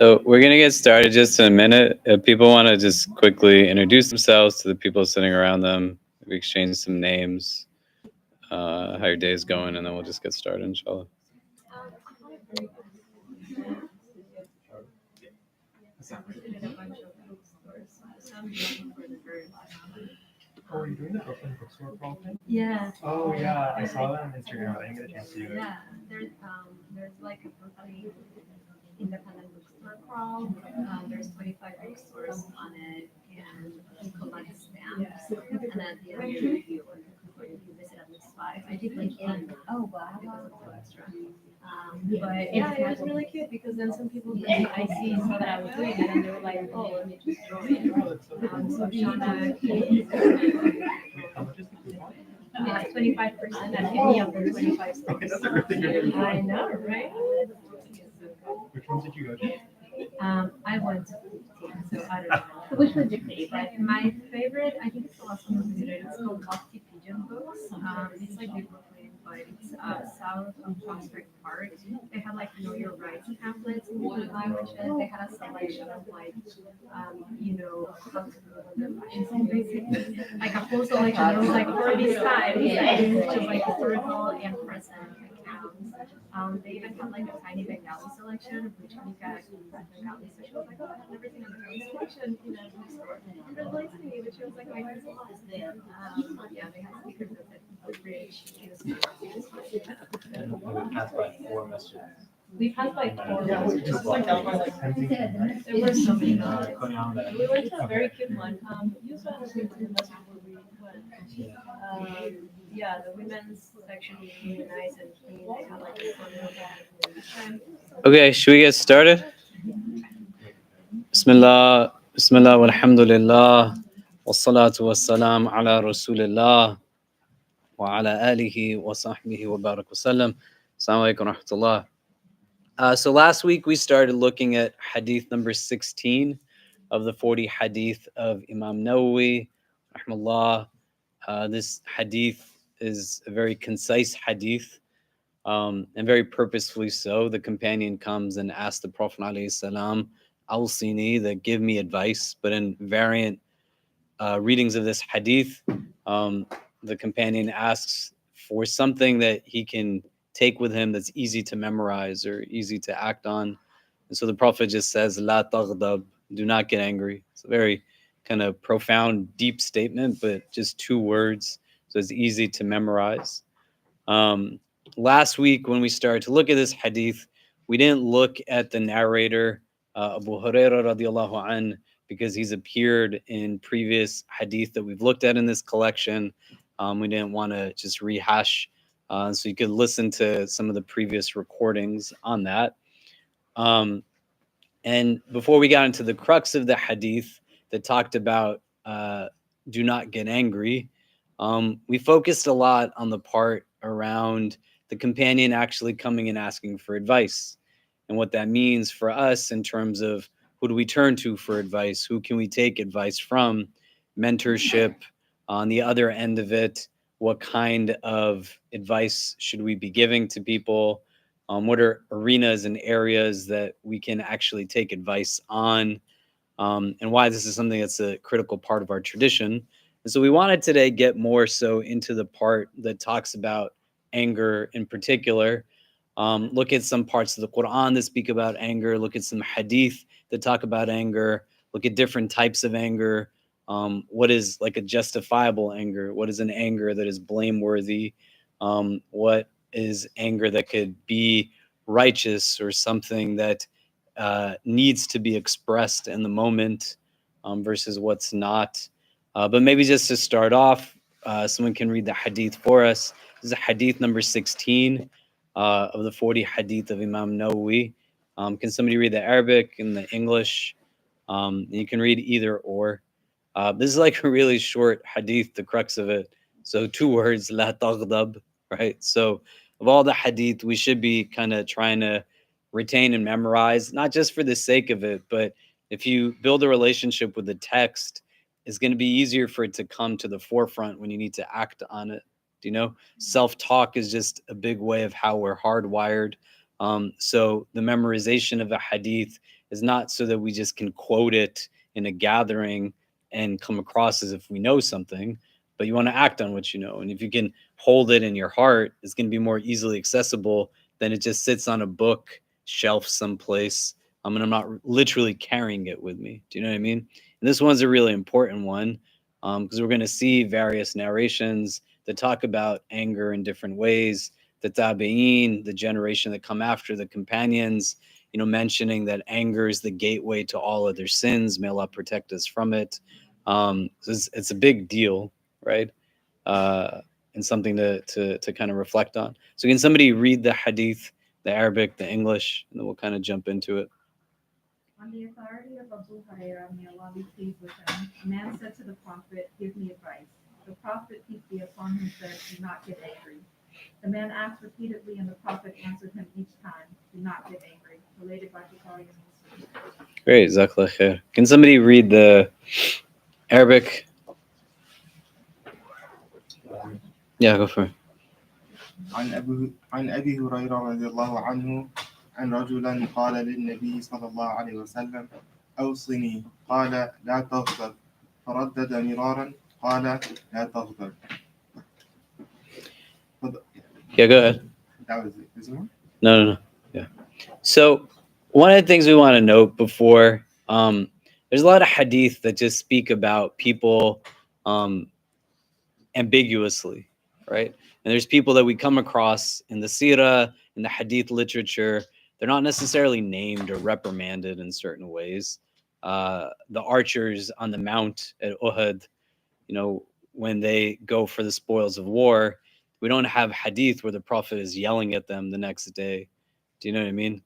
So we're going to get started just in a minute. If people want to just quickly introduce themselves to the people sitting around them, we exchange some names, how your day is going, and then we'll just get started, inshallah. Oh, are you doing the Brooklyn bookstore crawl thing? Yeah. Oh yeah, I saw that on Instagram. I didn't get a chance to do it. Yeah, there's like a Brooklyn independent bookstore crawl. There's 25 bookstores on it, and you collect stamps. And at the end, you visit at least 5. I did like 8. Oh wow. Because it's so extra. But yeah, it was really cute because then some people from the IC saw that I was doing it and they were like, oh, let me just join. So Shauna came. How much is the coupon? 25% at any of the 25 stores. Okay, that's a good thing. I know, right? Which ones did you go to? I went to 15, so I don't know. So which was your favorite? My favorite, I think it's the last one we visited. It's called Lofty Pigeon Books. It's like New Brooklyn, but it's south of Prospect Park. They had like Know Your Rights pamphlets in different languages. They had a selection of like, how to do the fashion basically. Like a full selection. It was like for this time, which is like historical and present accounts. They even had like a tiny Bengali selection, which we got Bengali. So she was like, oh, I've never seen a Bengali selection in a bookstore. And that was to me, but she was like, my friends a lot. Yeah, they had speakers that said bridge. We passed by 4 messages. We passed by 4. Yeah, this is like down by like Kensington. There were so many. We went to a very cute one. You saw the same thing before we went. Yeah, the women's section was really nice and clean. They had like a corner. Okay, should we get started? Bismillah, Bismillah, walhamdulillah, wassalatu wassalam ala rasulillah, wa ala alihi wa sahbihi wa barak wa sallam. Assalamu alaikum wa rahmatullah. So last week we started looking at hadith number 16 of the 40 hadith of Imam Nawawi, rahmallah. This hadith is a very concise hadith, and very purposefully so. The companion comes and asks the Prophet ﷺ, Awsini, that give me advice. But in variant readings of this hadith, the companion asks for something that he can take with him that's easy to memorize or easy to act on. And so the Prophet just says, La taghdab, do not get angry. It's a very kind of profound, deep statement, but just 2 words. So it's easy to memorize. Last week, when we started to look at this hadith, we didn't look at the narrator, Abu Hurairah radiallahu an, because he's appeared in previous hadith that we've looked at in this collection. We didn't want to just rehash, so you could listen to some of the previous recordings on that. And before we got into the crux of the hadith that talked about do not get angry, we focused a lot on the part around the companion actually coming and asking for advice and what that means for us in terms of who do we turn to for advice, who can we take advice from, mentorship. On the other end of it, what kind of advice should we be giving to people? What are arenas and areas that we can actually take advice on, and why this is something that's a critical part of our tradition. And so we wanted today get more so into the part that talks about anger in particular. Look at some parts of the Quran that speak about anger, look at some hadith that talk about anger, look at different types of anger. What is like a justifiable anger? What is an anger that is blameworthy? What is anger that could be righteous or something that needs to be expressed in the moment, versus what's not? But maybe just to start off, someone can read the hadith for us. This is hadith number 16 of the 40 hadith of Imam Nawawi. Can somebody read the Arabic and the English? You can read either or. This is like a really short hadith, the crux of it. So 2 words, la taghdab, right? So of all the hadith, we should be kind of trying to retain and memorize, not just for the sake of it, but if you build a relationship with the text, it's going to be easier for it to come to the forefront when you need to act on it. Do you know? Self-talk is just a big way of how we're hardwired. So the memorization of a hadith is not so that we just can quote it in a gathering and come across as if we know something, but you want to act on what you know. And if you can hold it in your heart, it's going to be more easily accessible than it just sits on a book shelf someplace. And I'm not literally carrying it with me. Do you know what I mean? And this one's a really important one because we're going to see various narrations that talk about anger in different ways. The tabi'in, the generation that come after, the companions, mentioning that anger is the gateway to all other sins. May Allah protect us from it. So it's a big deal, right? And something to kind of reflect on. So can somebody read the hadith, the Arabic, the English, and then we'll kind of jump into it. On the authority of Abu Hurairah, may Allah be pleased with him, a man said to the Prophet, "Give me advice." The Prophet, peace be upon him, said, "Do not get angry." The man asked repeatedly, and the Prophet answered him each time, "Do not get angry." Related by Bukhari and Muslim. Great, Jazakallah khair. Can somebody read the Arabic? Yeah, go for it. عن أبي هريرة رضي الله عنه أن رجلا قال للنبي صلى الله عليه وسلم أوصني قال لا تغضب فردد مرارا قال لا تغضب. Yeah, go ahead. That was it. Is it more? No. Yeah. So one of the things we want to note before, there's a lot of hadith that just speak about people ambiguously, right? And there's people that we come across in the seerah, in the hadith literature. They're not necessarily named or reprimanded in certain ways. The archers on the mount at Uhud, when they go for the spoils of war, we don't have hadith where the Prophet is yelling at them the next day. Do you know what I mean?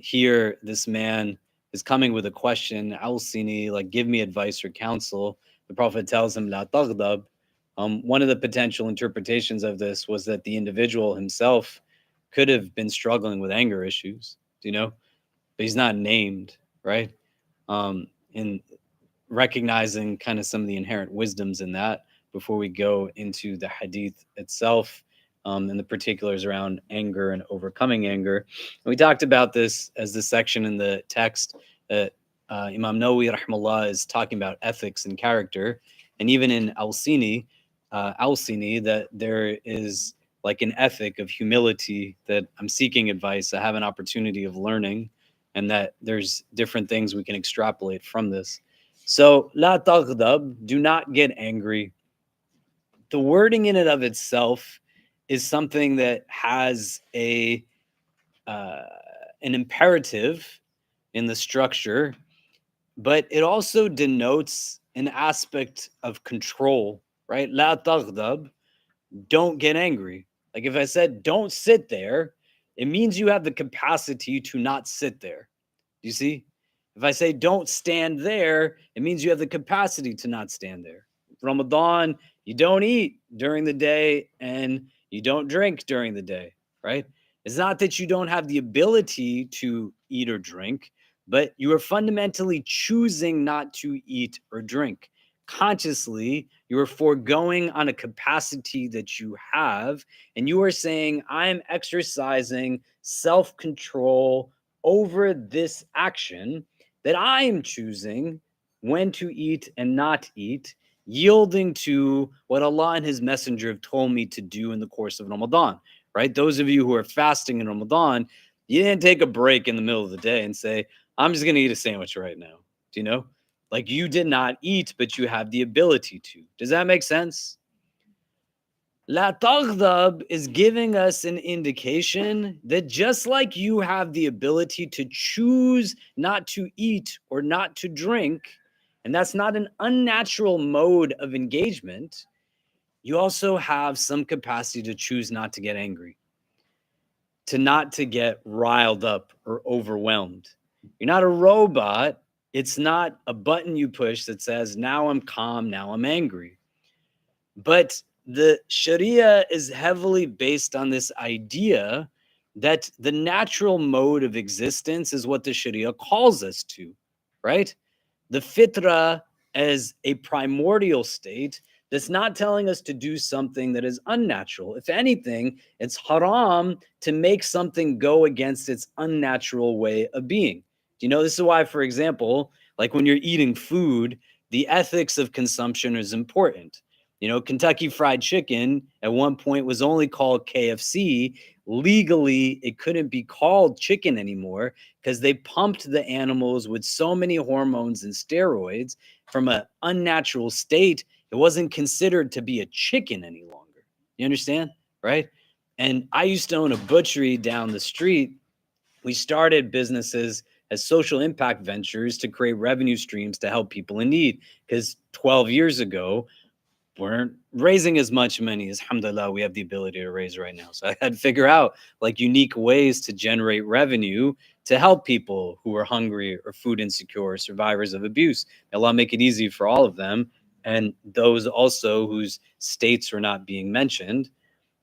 Here, this man is coming with a question, Al-Sini, like, give me advice or counsel. The Prophet tells him, La taghdab. One of the potential interpretations of this was that the individual himself could have been struggling with anger issues, but he's not named, right? And recognizing kind of some of the inherent wisdoms in that before we go into the hadith itself and the particulars around anger and overcoming anger. And we talked about this as the section in the text that Imam Nawawi rahmallah is talking about ethics and character. And even in Al-Sini, that there is like an ethic of humility, that I'm seeking advice, I have an opportunity of learning, and that there's different things we can extrapolate from this. So, la taghdab, do not get angry. The wording in and of itself is something that has an imperative in the structure, but it also denotes an aspect of control, right? La taghdab, don't get angry. Like if I said, don't sit there, it means you have the capacity to not sit there. You see? If I say, don't stand there, it means you have the capacity to not stand there. Ramadan, you don't eat during the day and you don't drink during the day, right? It's not that you don't have the ability to eat or drink, but you are fundamentally choosing not to eat or drink. Consciously, you are foregoing on a capacity that you have, and you are saying, I'm exercising self-control over this action that I am choosing when to eat and not eat, yielding to what Allah and His Messenger have told me to do in the course of Ramadan, right? Those of you who are fasting in Ramadan, you didn't take a break in the middle of the day and say, I'm just going to eat a sandwich right now. Do you know? Like you did not eat, but you have the ability to. Does that make sense? La taghdab is giving us an indication that just like you have the ability to choose not to eat or not to drink, and that's not an unnatural mode of engagement, you also have some capacity to choose not to get angry, to not to get riled up or overwhelmed. You're not a robot. It's not a button you push that says, now I'm calm, now I'm angry. But the Sharia is heavily based on this idea that the natural mode of existence is what the Sharia calls us to, right? The fitra as a primordial state that's not telling us to do something that is unnatural. If anything, it's haram to make something go against its unnatural way of being. Do you know, this is why, for example, like when you're eating food, the ethics of consumption is important. You know, Kentucky Fried Chicken at one point was only called KFC. Legally, it couldn't be called chicken anymore because they pumped the animals with so many hormones and steroids from an unnatural state. It wasn't considered to be a chicken any longer. You understand? Right? And I used to own a butchery down the street. We started businesses as social impact ventures to create revenue streams to help people in need. Because 12 years ago, weren't raising as much money as, alhamdulillah, we have the ability to raise right now. So I had to figure out like unique ways to generate revenue to help people who are hungry or food insecure or survivors of abuse. Allah make it easy for all of them, and those also whose states were not being mentioned.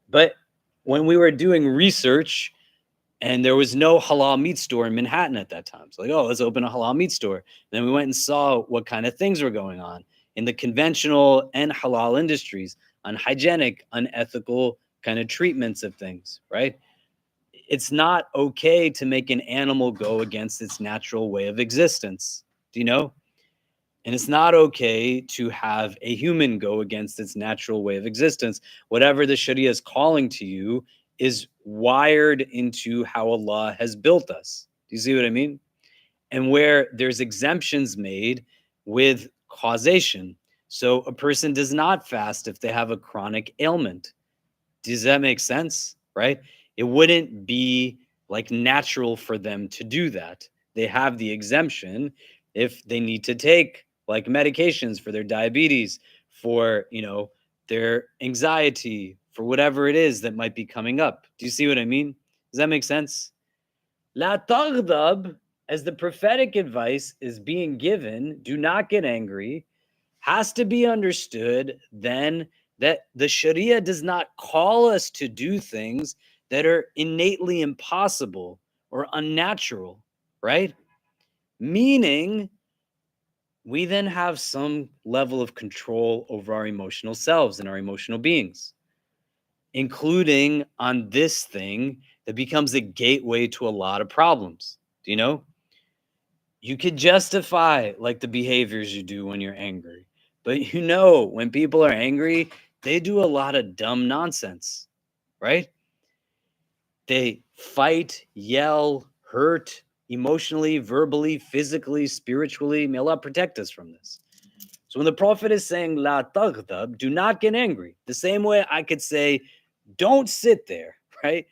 But when we were doing research, and there was no halal meat store in Manhattan at that time. So like, oh, let's open a halal meat store. And then we went and saw what kind of things were going on in the conventional and halal industries, unhygienic, unethical kind of treatments of things, right? It's not okay to make an animal go against its natural way of existence. Do you know? And it's not okay to have a human go against its natural way of existence. Whatever the Sharia is calling to you is wired into how Allah has built us. Do you see what I mean? And where there's exemptions made with causation. So a person does not fast if they have a chronic ailment. Does that make sense? Right? It wouldn't be like natural for them to do that. They have the exemption if they need to take like medications for their diabetes, for, you know, their anxiety, for whatever it is that might be coming up. Do you see what I mean? Does that make sense? La taghdab, as the prophetic advice is being given, do not get angry, has to be understood then that the Sharia does not call us to do things that are innately impossible or unnatural, right? Meaning, we then have some level of control over our emotional selves and our emotional beings, including on this thing that becomes a gateway to a lot of problems. Do you know? You could justify like the behaviors you do when you're angry, but you know, when people are angry, they do a lot of dumb nonsense, right? They fight, yell, hurt emotionally, verbally, physically, spiritually. May Allah protect us from this. So when the Prophet is saying, La taghdab, do not get angry, the same way I could say, don't sit there, right?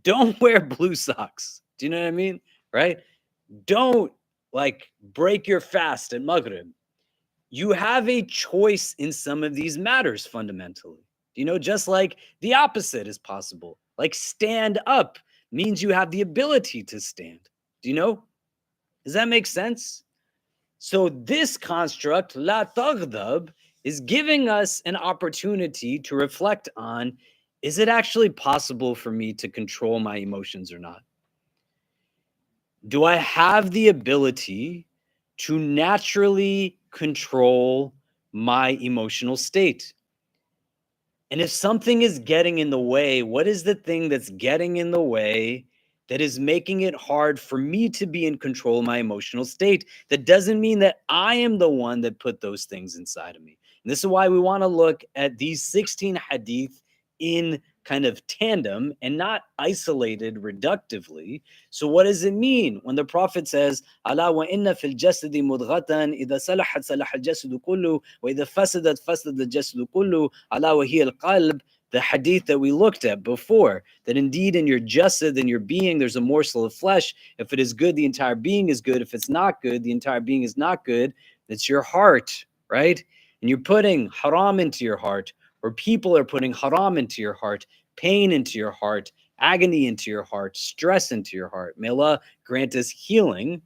Don't wear blue socks. Do you know what I mean? Right? Don't like break your fast at Maghrib. You have a choice in some of these matters fundamentally. You know, just like the opposite is possible. Like stand up means you have the ability to stand. Do you know? Does that make sense? So this construct, la taghdab, is giving us an opportunity to reflect on, is it actually possible for me to control my emotions or not? Do I have the ability to naturally control my emotional state? And if something is getting in the way, what is the thing that's getting in the way that is making it hard for me to be in control of my emotional state? That doesn't mean that I am the one that put those things inside of me. And this is why we want to look at these 16 hadith in kind of tandem and not isolated reductively. So what does it mean when the Prophet says, "Ala wa inna fil jasadi mudghatan idha salahat salaha al-jasadu kullu wa idha fasadat fasada al-jasadu kullu ala wa hiya al-qalb," the hadith that we looked at before, that indeed in your jasad, in your being, there's a morsel of flesh. If it is good, the entire being is good. If it's not good, the entire being is not good. It's your heart, right? And you're putting haram into your heart, or people are putting haram into your heart, pain into your heart, agony into your heart, stress into your heart. May Allah grant us healing.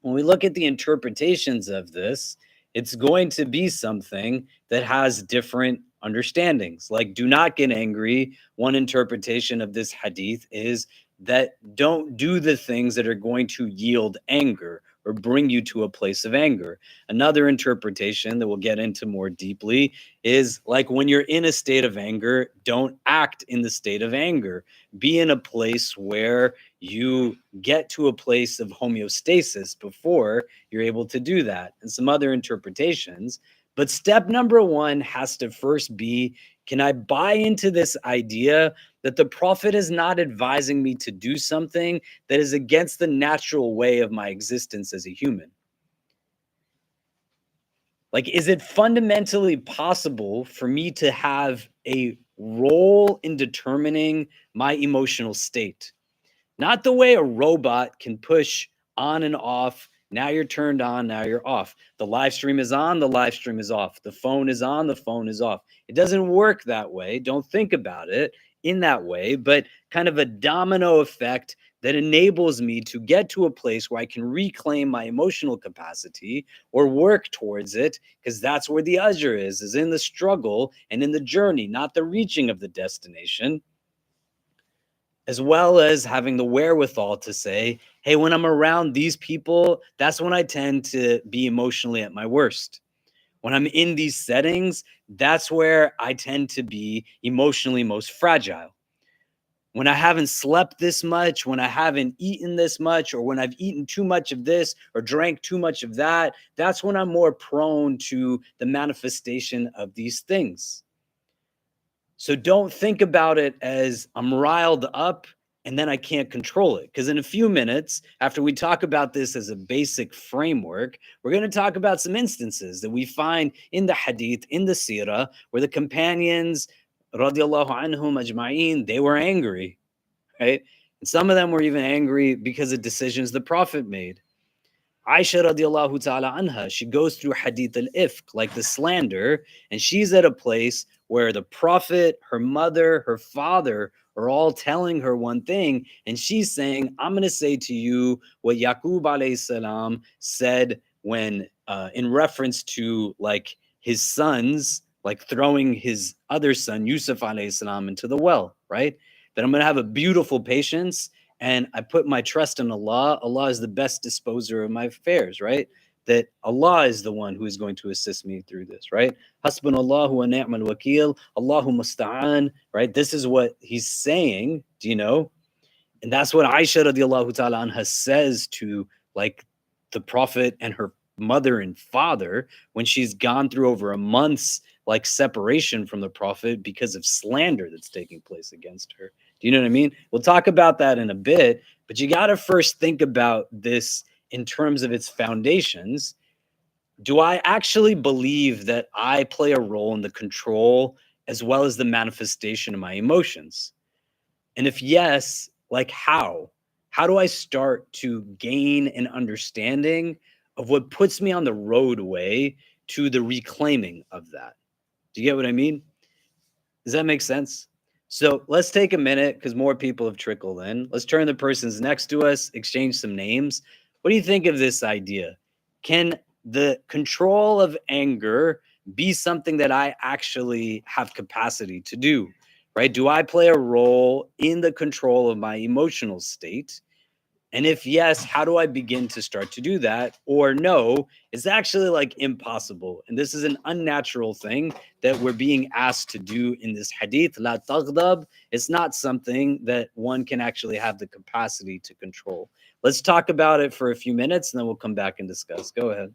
When we look at the interpretations of this, it's going to be something that has different understandings. Like, do not get angry. One interpretation of this hadith is that don't do the things that are going to yield anger or bring you to a place of anger. Another interpretation that we'll get into more deeply is like when you're in a state of anger, don't act in the state of anger. Be in a place where you get to a place of homeostasis before you're able to do that, and some other interpretations. But step number one has to first be, can I buy into this idea that the Prophet is not advising me to do something that is against the natural way of my existence as a human? Like, is it fundamentally possible for me to have a role in determining my emotional state? Not the way a robot can push on and off. Now you're turned on, now you're off. The live stream is on, the live stream is off. The phone is on, the phone is off. It doesn't work that way. Don't think about it in that way, but kind of a domino effect that enables me to get to a place where I can reclaim my emotional capacity or work towards it, because that's where the ajr is in the struggle and in the journey, not the reaching of the destination. As well as having the wherewithal to say, hey, when I'm around these people, that's when I tend to be emotionally at my worst. When I'm in these settings, that's where I tend to be emotionally most fragile. When I haven't slept this much, when I haven't eaten this much, or when I've eaten too much of this or drank too much of that, that's when I'm more prone to the manifestation of these things. So don't think about it as I'm riled up and then I can't control it. Because in a few minutes, after we talk about this as a basic framework, we're going to talk about some instances that we find in the Hadith, in the Seerah, where the companions, radiallahu anhum ajma'in, they were angry, right? And some of them were even angry because of decisions the Prophet made. Aisha radiallahu ta'ala anha, she goes through Hadith al-Ifk, like the slander, and she's at a place where the Prophet, her mother, her father are all telling her one thing, and she's saying, I'm going to say to you what Yaqub alayhi salam said when, in reference to like his sons, like throwing his other son, Yusuf alayhi salam, into the well, right? That I'm going to have a beautiful patience, and I put my trust in Allah. Allah is the best disposer of my affairs, right? That Allah is the one who is going to assist me through this, right? Hasbunallahu wa ni'mal wakil, Allahu musta'an, right? This is what he's saying, do you know? And that's what Aisha radiallahu ta'ala anha says to like the Prophet and her mother and father when she's gone through over a month's like separation from the Prophet because of slander that's taking place against her. Do you know what I mean? We'll talk about that in a bit, but you got to first think about this in terms of its foundations. Do I actually believe that I play a role in the control as well as the manifestation of my emotions? And if yes, like how? How do I start to gain an understanding of what puts me on the roadway to the reclaiming of that? Do you get what I mean? Does that make sense? So let's take a minute because more people have trickled in. Let's turn to the persons next to us, exchange some names. What do you think of this idea? Can the control of anger be something that I actually have capacity to do, right? Do I play a role in the control of my emotional state? And if yes, how do I begin to start to do that? Or no, it's actually like impossible. And this is an unnatural thing that we're being asked to do in this hadith. La taghdab. It's not something that one can actually have the capacity to control. Let's talk about it for a few minutes and then we'll come back and discuss. Go ahead.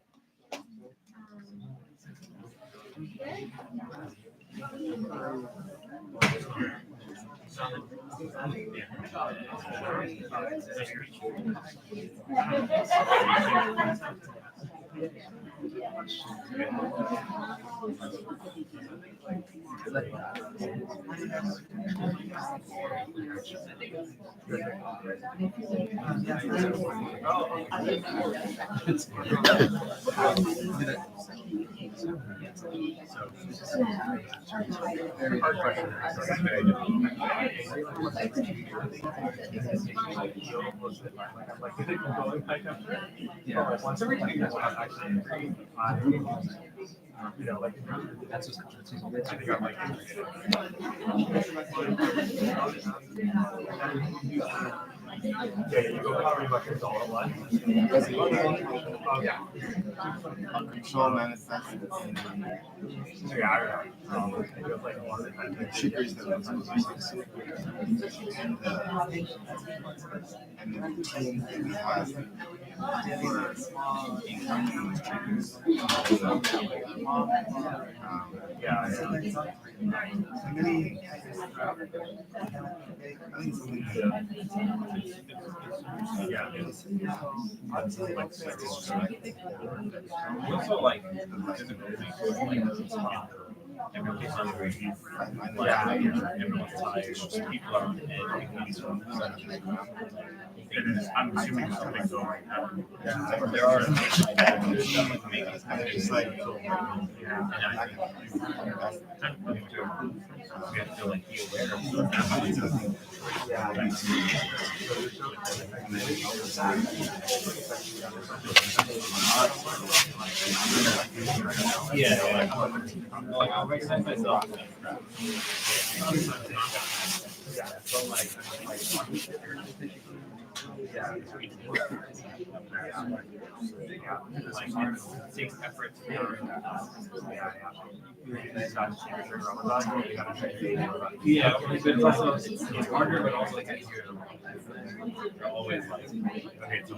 you go pretty much into all at once. Control manifests in Yeah, I remember. It feels like a lot of the time. the triggers that we're supposed to do, and the routines that we have for encountering those triggers. Yeah. So maybe I think something Yeah. Also, like, the physical things, like, everyone's hungry, everyone's tired, people are on the edge, I'm assuming something's going on. There are stuff like making it's like and I think we have to like be aware of stuff happening. Like I'll recognize myself. But like it takes effort to be yeah, but it's also it's harder, but also like you're always like okay, so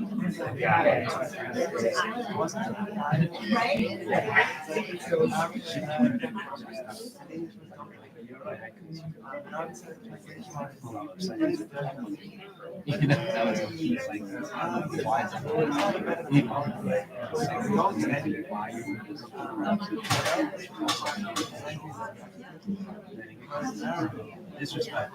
disrespect.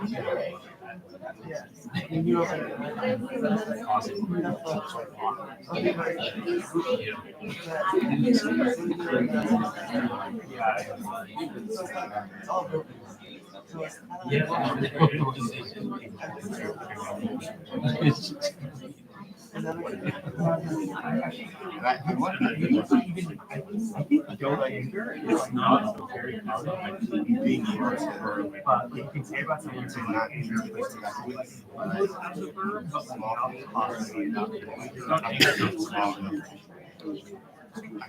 I wonder It's not very common. being able to You can say about someone to not be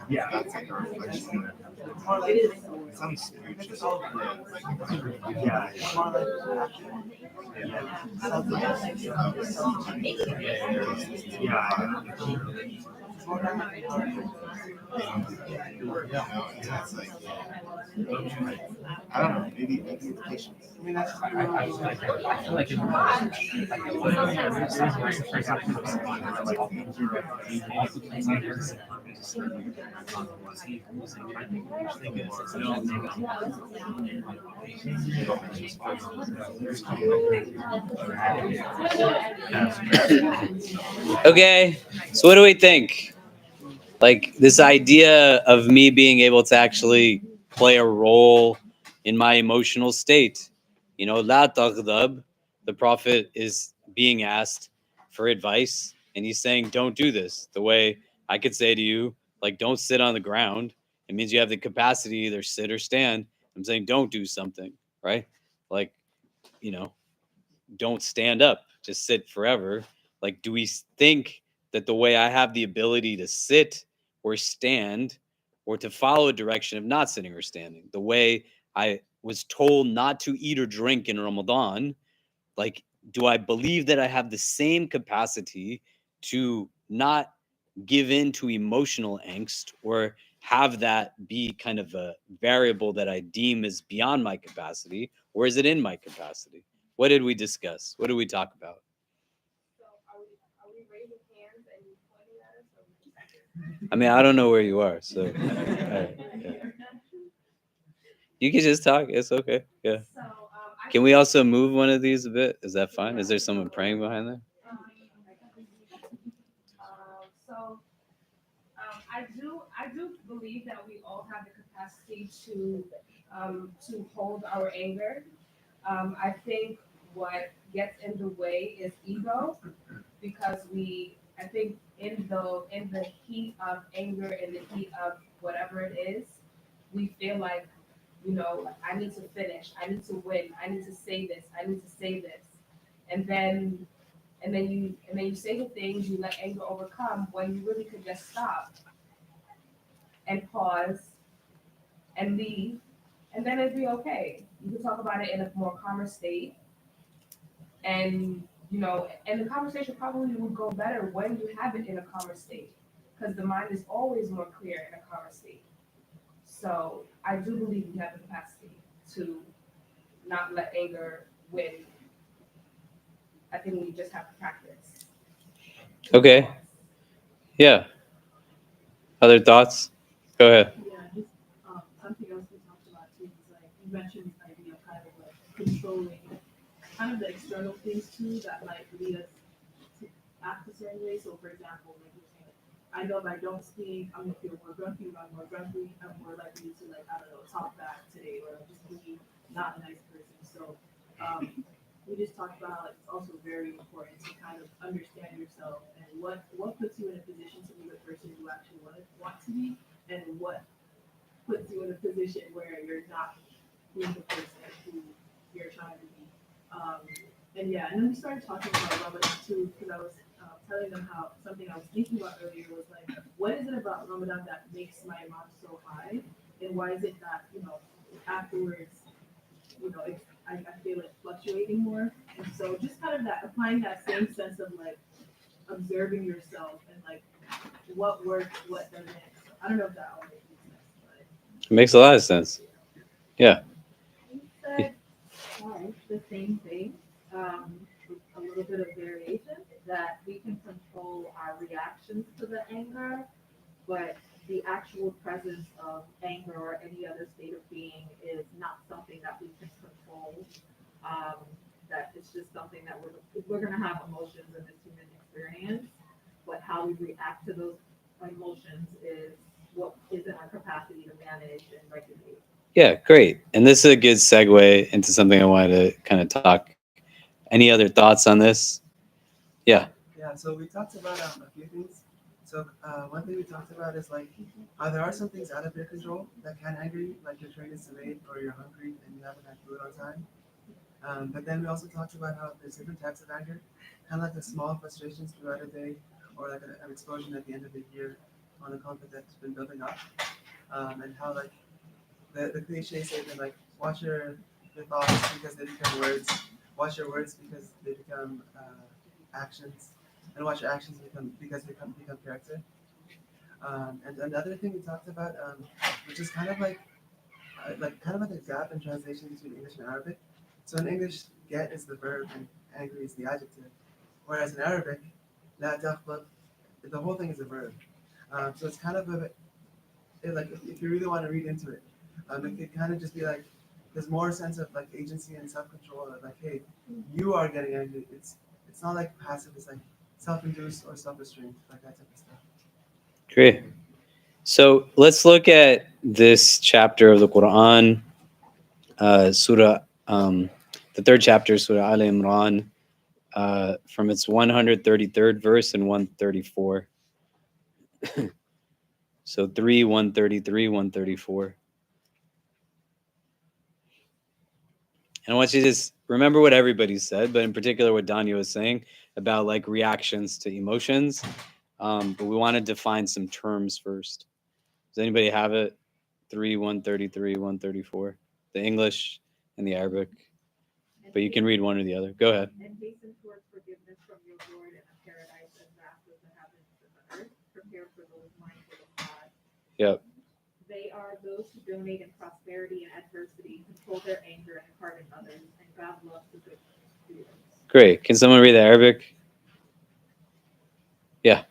yeah. that's like a reflection. It sounds spiritual. Yeah. It's like I don't know, maybe it's patience. I feel like Okay, so what do we think? Like this idea of me being able to actually play a role in my emotional state. You know, la taghdab, the Prophet is being asked for advice, and he's saying, don't do this. The way I could say to you, like, don't sit on the ground. It means you have the capacity to either sit or stand. I'm saying, don't do something, right? Like, you know, don't stand up, just sit forever. Like, do we think that the way I have the ability to sit or stand or to follow a direction of not sitting or standing, the way I was told not to eat or drink in Ramadan, like, do I believe that I have the same capacity to not give in to emotional angst or have that be kind of a variable that I deem is beyond my capacity, or is it in my capacity? What did we discuss? What did we talk about? So are we raising hands and you pointing at us? Or I mean, I don't know where you are, so yeah. You can just talk. It's okay. Yeah. So, Can we also move one of these a bit? Is that fine? Is there someone praying behind there? I do believe that we all have the capacity to hold our anger. I think what gets in the way is ego, because I think in the heat of anger, in the heat of whatever it is, we feel like, I need to finish, I need to win, I need to say this, I need to say this, and then and then you say the things, you let anger overcome when you really could just stop and pause and leave, and then it'd be okay. You could talk about it in a more calmer state, and and the conversation probably would go better when you have it in a calmer state, because the mind is always more clear in a calmer state. So I do believe we have the capacity to not let anger win. I think we just have to practice. Okay. Yeah. Other thoughts? Go ahead. Yeah, just something else we talked about too is like you mentioned this idea of kind of like controlling kind of the external things too that might lead us to act a certain way. So for example, like you're saying, I know if I don't speak, I'm gonna feel more grumpy. If I'm more grumpy, I'm more likely to like I don't know talk back today or just be not a nice person. So we just talked about how it's also very important to kind of understand yourself and what puts you in a position to be the person you actually want to be, and what puts you in a position where you're not being the person who you're trying to be. And yeah, and then we started talking about Ramadan too, because I was telling them how something I was thinking about earlier was like, what is it about Ramadan that makes my iman so high, and why is it that afterwards, I feel it fluctuating more, and so just kind of that applying that same sense of like observing yourself and like what works, what doesn't. I don't know if that all makes sense, but It makes a lot of sense. Yeah. You said the same thing, with a little bit of variation, that we can control our reactions to the anger, but the actual presence of anger or any other state of being is not something that we can control. That it's just something that we're going to have emotions in this human experience, but how we react to those emotions is what is in our capacity to manage and regulate. Yeah, great. And this is a good segue into something I wanted to kind of talk. Any other thoughts on this? Yeah. Yeah, so we talked about a few things. So one thing we talked about is like there are some things out of your control that can anger you, like your train is delayed or you're hungry and you haven't had food on time. But then we also talked about how there's different types of anger, kind of like the small frustrations throughout a day, or like an explosion at the end of the year on a conflict that's been building up, and how like the cliche statement like watch your thoughts because they become words, watch your words because they become actions, and watch your actions because they become character. And another thing we talked about, which is kind of like a gap in translation between English and Arabic. So in English, get is the verb and angry is the adjective, whereas in Arabic, la taghdab, the whole thing is a verb. So it's kind of like if you really want to read into it, it could kind of just be like there's more sense of like agency and self-control. Like, hey, you are getting angry. It's not like passive. It's like self-induced or self-restrained, like that type of stuff. Great. So let's look at this chapter of the Quran, Surah, the third chapter, Surah Al Imran, from its 133rd verse and 134. So 3, 133, 134. And I want you to just remember what everybody said, but in particular what Danya was saying about like reactions to emotions. But we want to define some terms first. Does anybody have it? 3, 133, 134. The English and the Arabic. But you can read one or the other. Go ahead. And hasten towards forgiveness from your Lord and a paradise as vast as the heavens and the earth, prepared for those mindful of God. Yep. They are those who donate in prosperity and adversity, control their anger and pardon others, and God loves the good students. Great. Can someone read the Arabic? Yeah.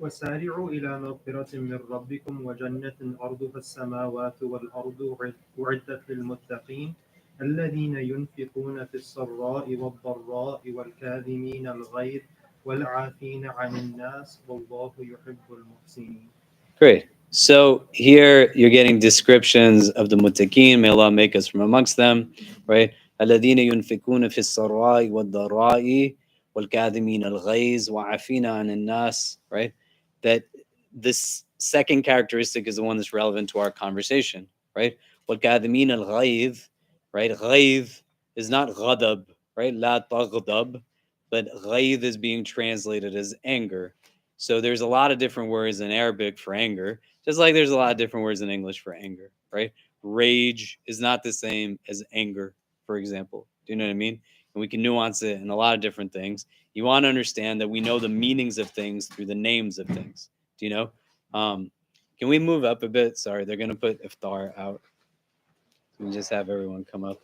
وسارعوا إلى مغفرة من ربكم وجنة أرضها السماوات والأرض أعدت للمتقين الذين ينفقون في السراء والضراء والكاظمين الغيظ والعافين عن الناس والله يحب المحسنين. Great. So here you're getting descriptions of the muttaqin. May Allah make us from amongst them, right? الذين ينفقون في السراء والضراء والكاظمين الغيظ وعافين عن الناس, right? That this second characteristic is the one that's relevant to our conversation, right? والكاظمين الغيظ, right? غيظ is not غضب, right? لا تغضب. but ghayth is being translated as anger. So there's a lot of different words in Arabic for anger, just like there's a lot of different words in English for anger, right? Rage is not the same as anger, for example. Do you know what I mean? And we can nuance it in a lot of different things. You want to understand that we know the meanings of things through the names of things. Do you know? Can we move up a bit? Sorry, they're going to put iftar out. We just have everyone come up.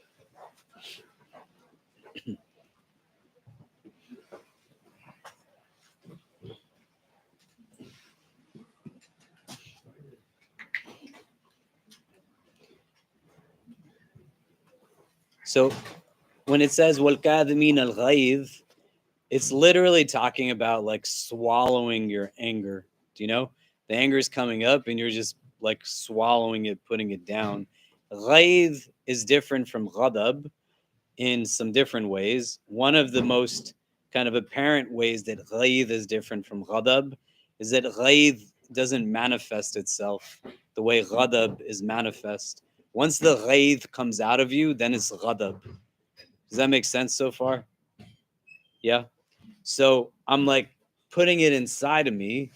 So when it says وَالْكَاظِمِينَ الْغَيْظِ, it's literally talking about like swallowing your anger. Do you know? The anger is coming up and you're just like swallowing it, putting it down. Ghayz is different from ghadab in some different ways. One of the most kind of apparent ways that ghayz is different from ghadab is that ghayz doesn't manifest itself the way ghadab is manifest. Once the ghayz comes out of you, then it's ghadab. Does that make sense so far? Yeah. So I'm like putting it inside of me,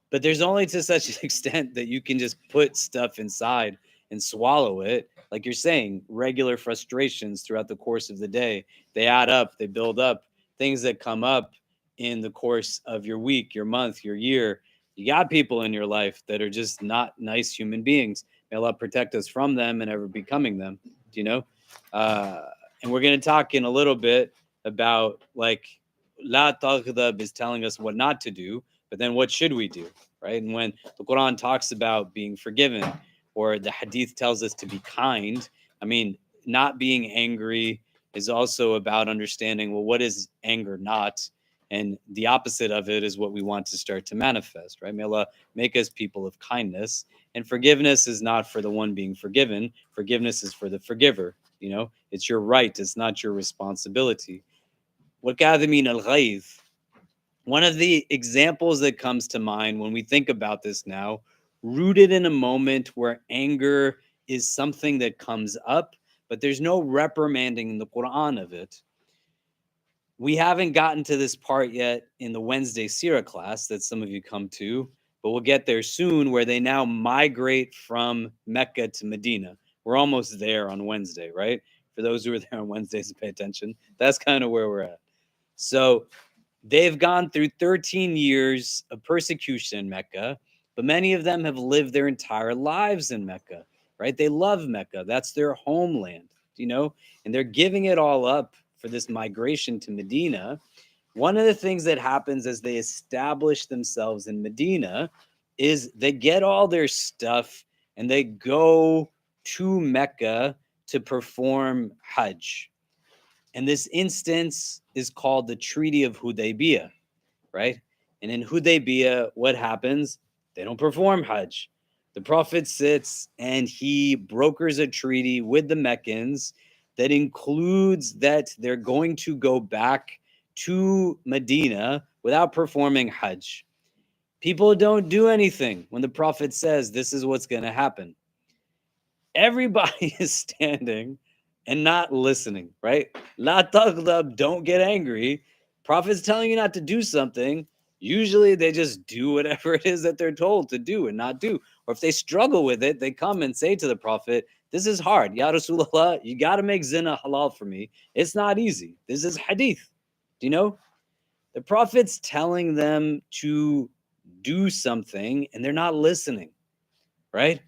but there's only to such an extent that you can just put stuff inside and swallow it. Like you're saying, regular frustrations throughout the course of the day, they add up, they build up. Things that come up in the course of your week, your month, your year. You got people in your life that are just not nice human beings. May Allah protect us from them and ever becoming them. Do you know? And we're going to talk in a little bit about like La Taghdab is telling us what not to do, but then what should we do, right? And when the Quran talks about being forgiven, or the Hadith tells us to be kind, I mean, not being angry is also about understanding, well, what is anger not? And the opposite of it is what we want to start to manifest, right? May Allah make us people of kindness. And forgiveness is not for the one being forgiven. Forgiveness is for the forgiver. You know, it's your right. It's not your responsibility. وَالْكَاظِمِينَ الْغَيْظِ. One of the examples that comes to mind when we think about this now, rooted in a moment where anger is something that comes up, but there's no reprimanding in the Quran of it. We haven't gotten to this part yet in the Wednesday Sirah class that some of you come to, but we'll get there soon, where they now migrate from Mecca to Medina. We're almost there on Wednesday, right? For those who are there on Wednesdays, pay attention. That's kind of where we're at. So they've gone through 13 years of persecution in Mecca, but many of them have lived their entire lives in Mecca, right? They love Mecca. That's their homeland, you know, and they're giving it all up for this migration to Medina. One of the things that happens as they establish themselves in Medina is they get all their stuff and they go to Mecca to perform Hajj. And this instance is called the Treaty of Hudaybiyah, right? And in Hudaybiyah, what happens? They don't perform Hajj. The Prophet sits and he brokers a treaty with the Meccans that includes that they're going to go back to Medina without performing Hajj. People don't do anything when the Prophet says this is what's going to happen. Everybody is standing and not listening, right? La taghdab, don't get angry. Prophet's telling you not to do something. Usually they just do whatever it is that they're told to do and not do. Or if they struggle with it, they come and say to the Prophet, this is hard. Ya Rasulullah, you got to make zina halal for me. It's not easy. This is hadith. Do you know? The Prophet's telling them to do something and they're not listening, right?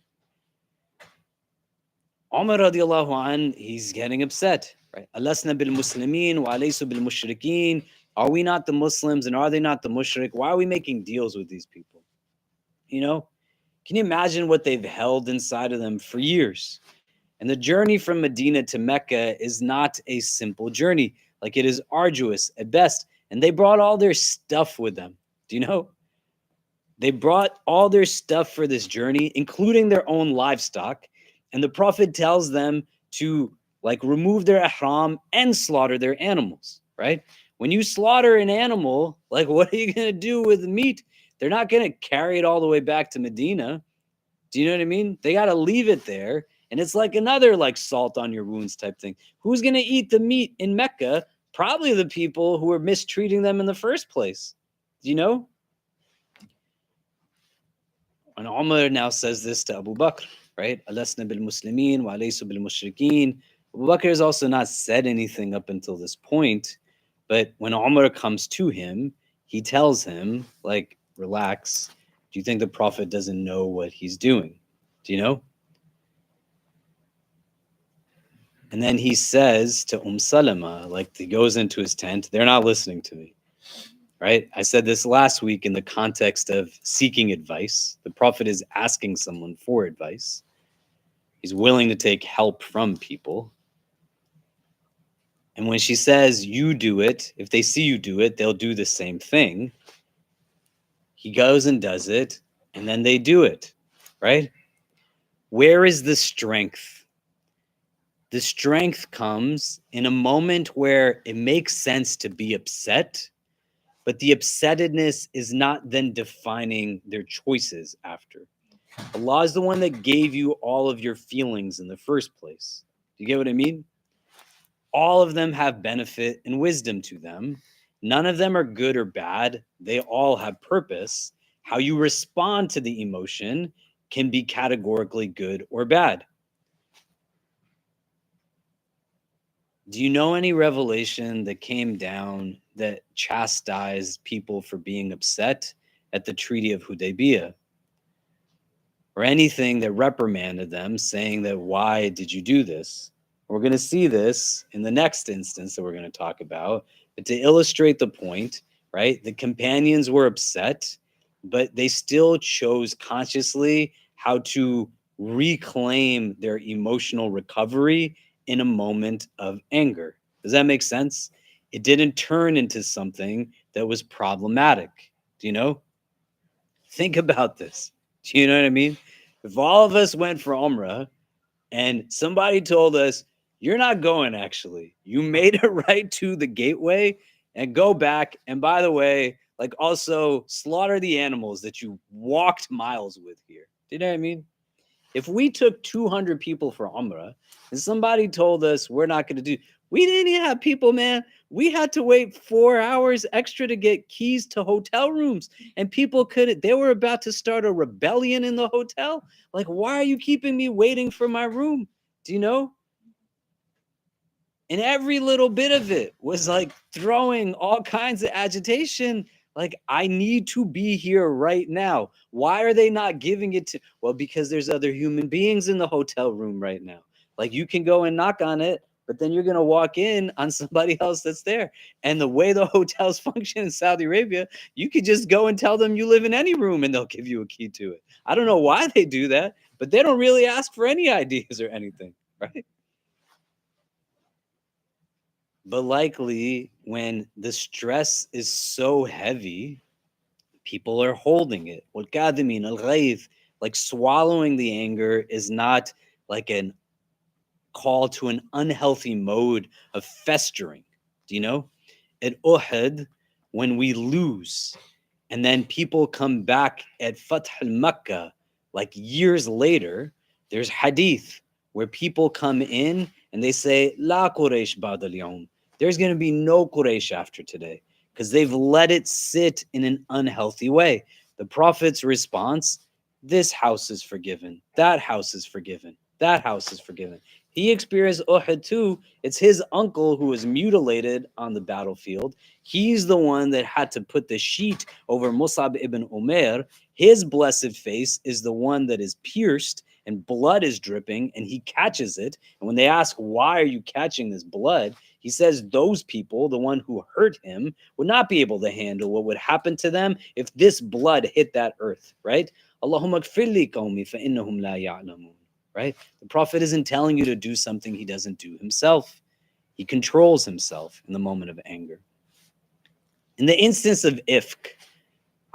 Umar radiallahu anh, he's getting upset, right? Alasna bil muslimin wa alaysu bil mushrikeen. Are we not the Muslims and are they not the mushrik? Why are we making deals with these people? You know, can you imagine what they've held inside of them for years? And the journey from Medina to Mecca is not a simple journey. Like, it is arduous at best. And they brought all their stuff with them. Do you know? They brought all their stuff for this journey, including their own livestock. And the Prophet tells them to like remove their ihram and slaughter their animals, right? When you slaughter an animal, like, what are you going to do with the meat? They're not going to carry it all the way back to Medina. Do you know what I mean? They got to leave it there. And it's like another like salt on your wounds type thing. Who's going to eat the meat in Mecca probably the people who were mistreating them in the first place. Do you know? And Umar now says this to Abu Bakr, right? Alasna bil Muslimin wa alaysu bil mushrikeen. Abu Bakr has also not said anything up until this point, but when Umar comes to him, he tells him, like, relax. Do you think the Prophet doesn't know what he's doing? Do you know? And then he says to Salama, like, he goes into his tent, they're not listening to me. Right? I said this last week in the context of seeking advice. The Prophet is asking someone for advice. He's willing to take help from people. And when she says, you do it, if they see you do it, they'll do the same thing. He goes and does it, and then they do it, right? Where is the strength? The strength comes in a moment where it makes sense to be upset, but the upsettedness is not then defining their choices after. Allah is the one that gave you all of your feelings in the first place. Do you get what I mean? All of them have benefit and wisdom to them. None of them are good or bad. They all have purpose. How you respond to the emotion can be categorically good or bad. Do you know any revelation that came down that chastised people for being upset at the Treaty of Hudaybiyah? Or anything that reprimanded them, saying that, why did you do this? We're going to see this in the next instance that we're going to talk about. But to illustrate the point, right, the companions were upset, but they still chose consciously how to reclaim their emotional recovery in a moment of anger. Does that make sense? It didn't turn into something that was problematic. Do you know? Think about this. Do you know what I mean? If all of us went for Umrah and somebody told us, you're not going actually, you made it right to the gateway and go back. And by the way, like, also slaughter the animals that you walked miles with here. Do you know what I mean? If we took 200 people for Umrah and somebody told us we're not going to do, we didn't even have people, man. We had to wait 4 hours extra to get keys to hotel rooms. And people they were about to start a rebellion in the hotel. Like, why are you keeping me waiting for my room? Do you know? And every little bit of it was like throwing all kinds of agitation. Like, I need to be here right now. Why are they not giving it to? Well, because there's other human beings in the hotel room right now. Like, you can go and knock on it, but then you're going to walk in on somebody else that's there. And the way the hotels function in Saudi Arabia, you could just go and tell them you live in any room and they'll give you a key to it. I don't know why they do that, but they don't really ask for any ideas or anything, right? But likely when the stress is so heavy, people are holding it. والكاظمين الغيظ, like swallowing the anger is not like an call to an unhealthy mode of festering. Do you know? At Uhud, when we lose, and then people come back at Fath al-Makkah, like years later, there's hadith where people come in and they say, La Quraysh ba'da al-yawm. There's going to be no Quraysh after today, because they've let it sit in an unhealthy way. The Prophet's response, this house is forgiven. That house is forgiven. That house is forgiven. He experienced Uhud too. It's his uncle who was mutilated on the battlefield. He's the one that had to put the sheet over Musab ibn Umair. His blessed face is the one that is pierced and blood is dripping, and he catches it. And when they ask, why are you catching this blood? He says those people, the one who hurt him, would not be able to handle what would happen to them if this blood hit that earth, right? Allahumma gfirli qawmi fa innahum la ya'lamun. Right? The Prophet isn't telling you to do something he doesn't do himself. He controls himself in the moment of anger. In the instance of Ifk,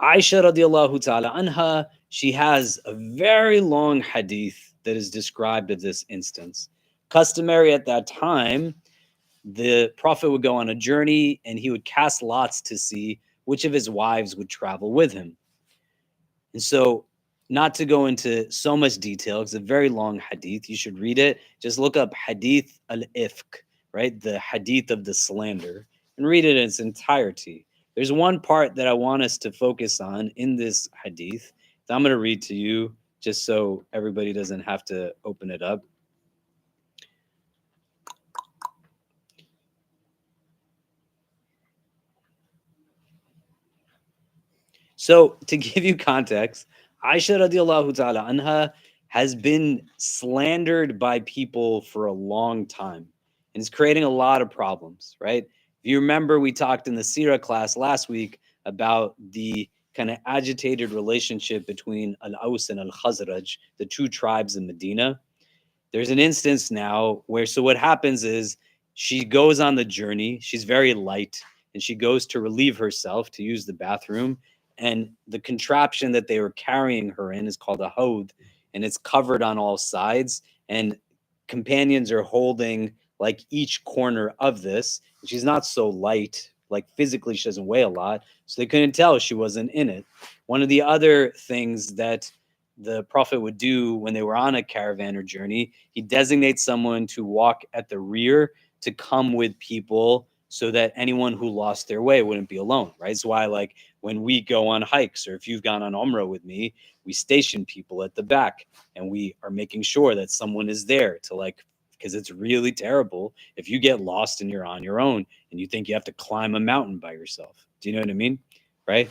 Aisha radiallahu ta'ala anha, she has a very long hadith that is described of this instance. Customary at that time, the Prophet would go on a journey and he would cast lots to see which of his wives would travel with him. And so, not to go into so much detail, it's a very long hadith. You should read it. Just look up Hadith al-Ifk right? The hadith of the slander, and read it in its entirety. There's one part that I want us to focus on in this hadith that I'm going to read to you just so everybody doesn't have to open it up. So to give you context, Aisha radiallahu ta'ala anha has been slandered by people for a long time, and it's creating a lot of problems, right? If you remember, we talked in the Sirah class last week about the kind of agitated relationship between Al-Aus and Al-Khazraj, the two tribes in Medina. There's an instance now where, so what happens is she goes on the journey, she's very light, and she goes to relieve herself to use the bathroom, and the contraption that they were carrying her in is called a hod, and it's covered on all sides, and companions are holding like each corner of this. She's not so light, like physically she doesn't weigh a lot, so they couldn't tell she wasn't in it. One of the other things that the Prophet would do when they were on a caravan or journey, he designates someone to walk at the rear to come with people so that anyone who lost their way wouldn't be alone, right? It's why, like, when we go on hikes, or if you've gone on Umrah with me, we station people at the back, and we are making sure that someone is there to, like, because it's really terrible if you get lost and you're on your own and you think you have to climb a mountain by yourself. Do you know what I mean? Right?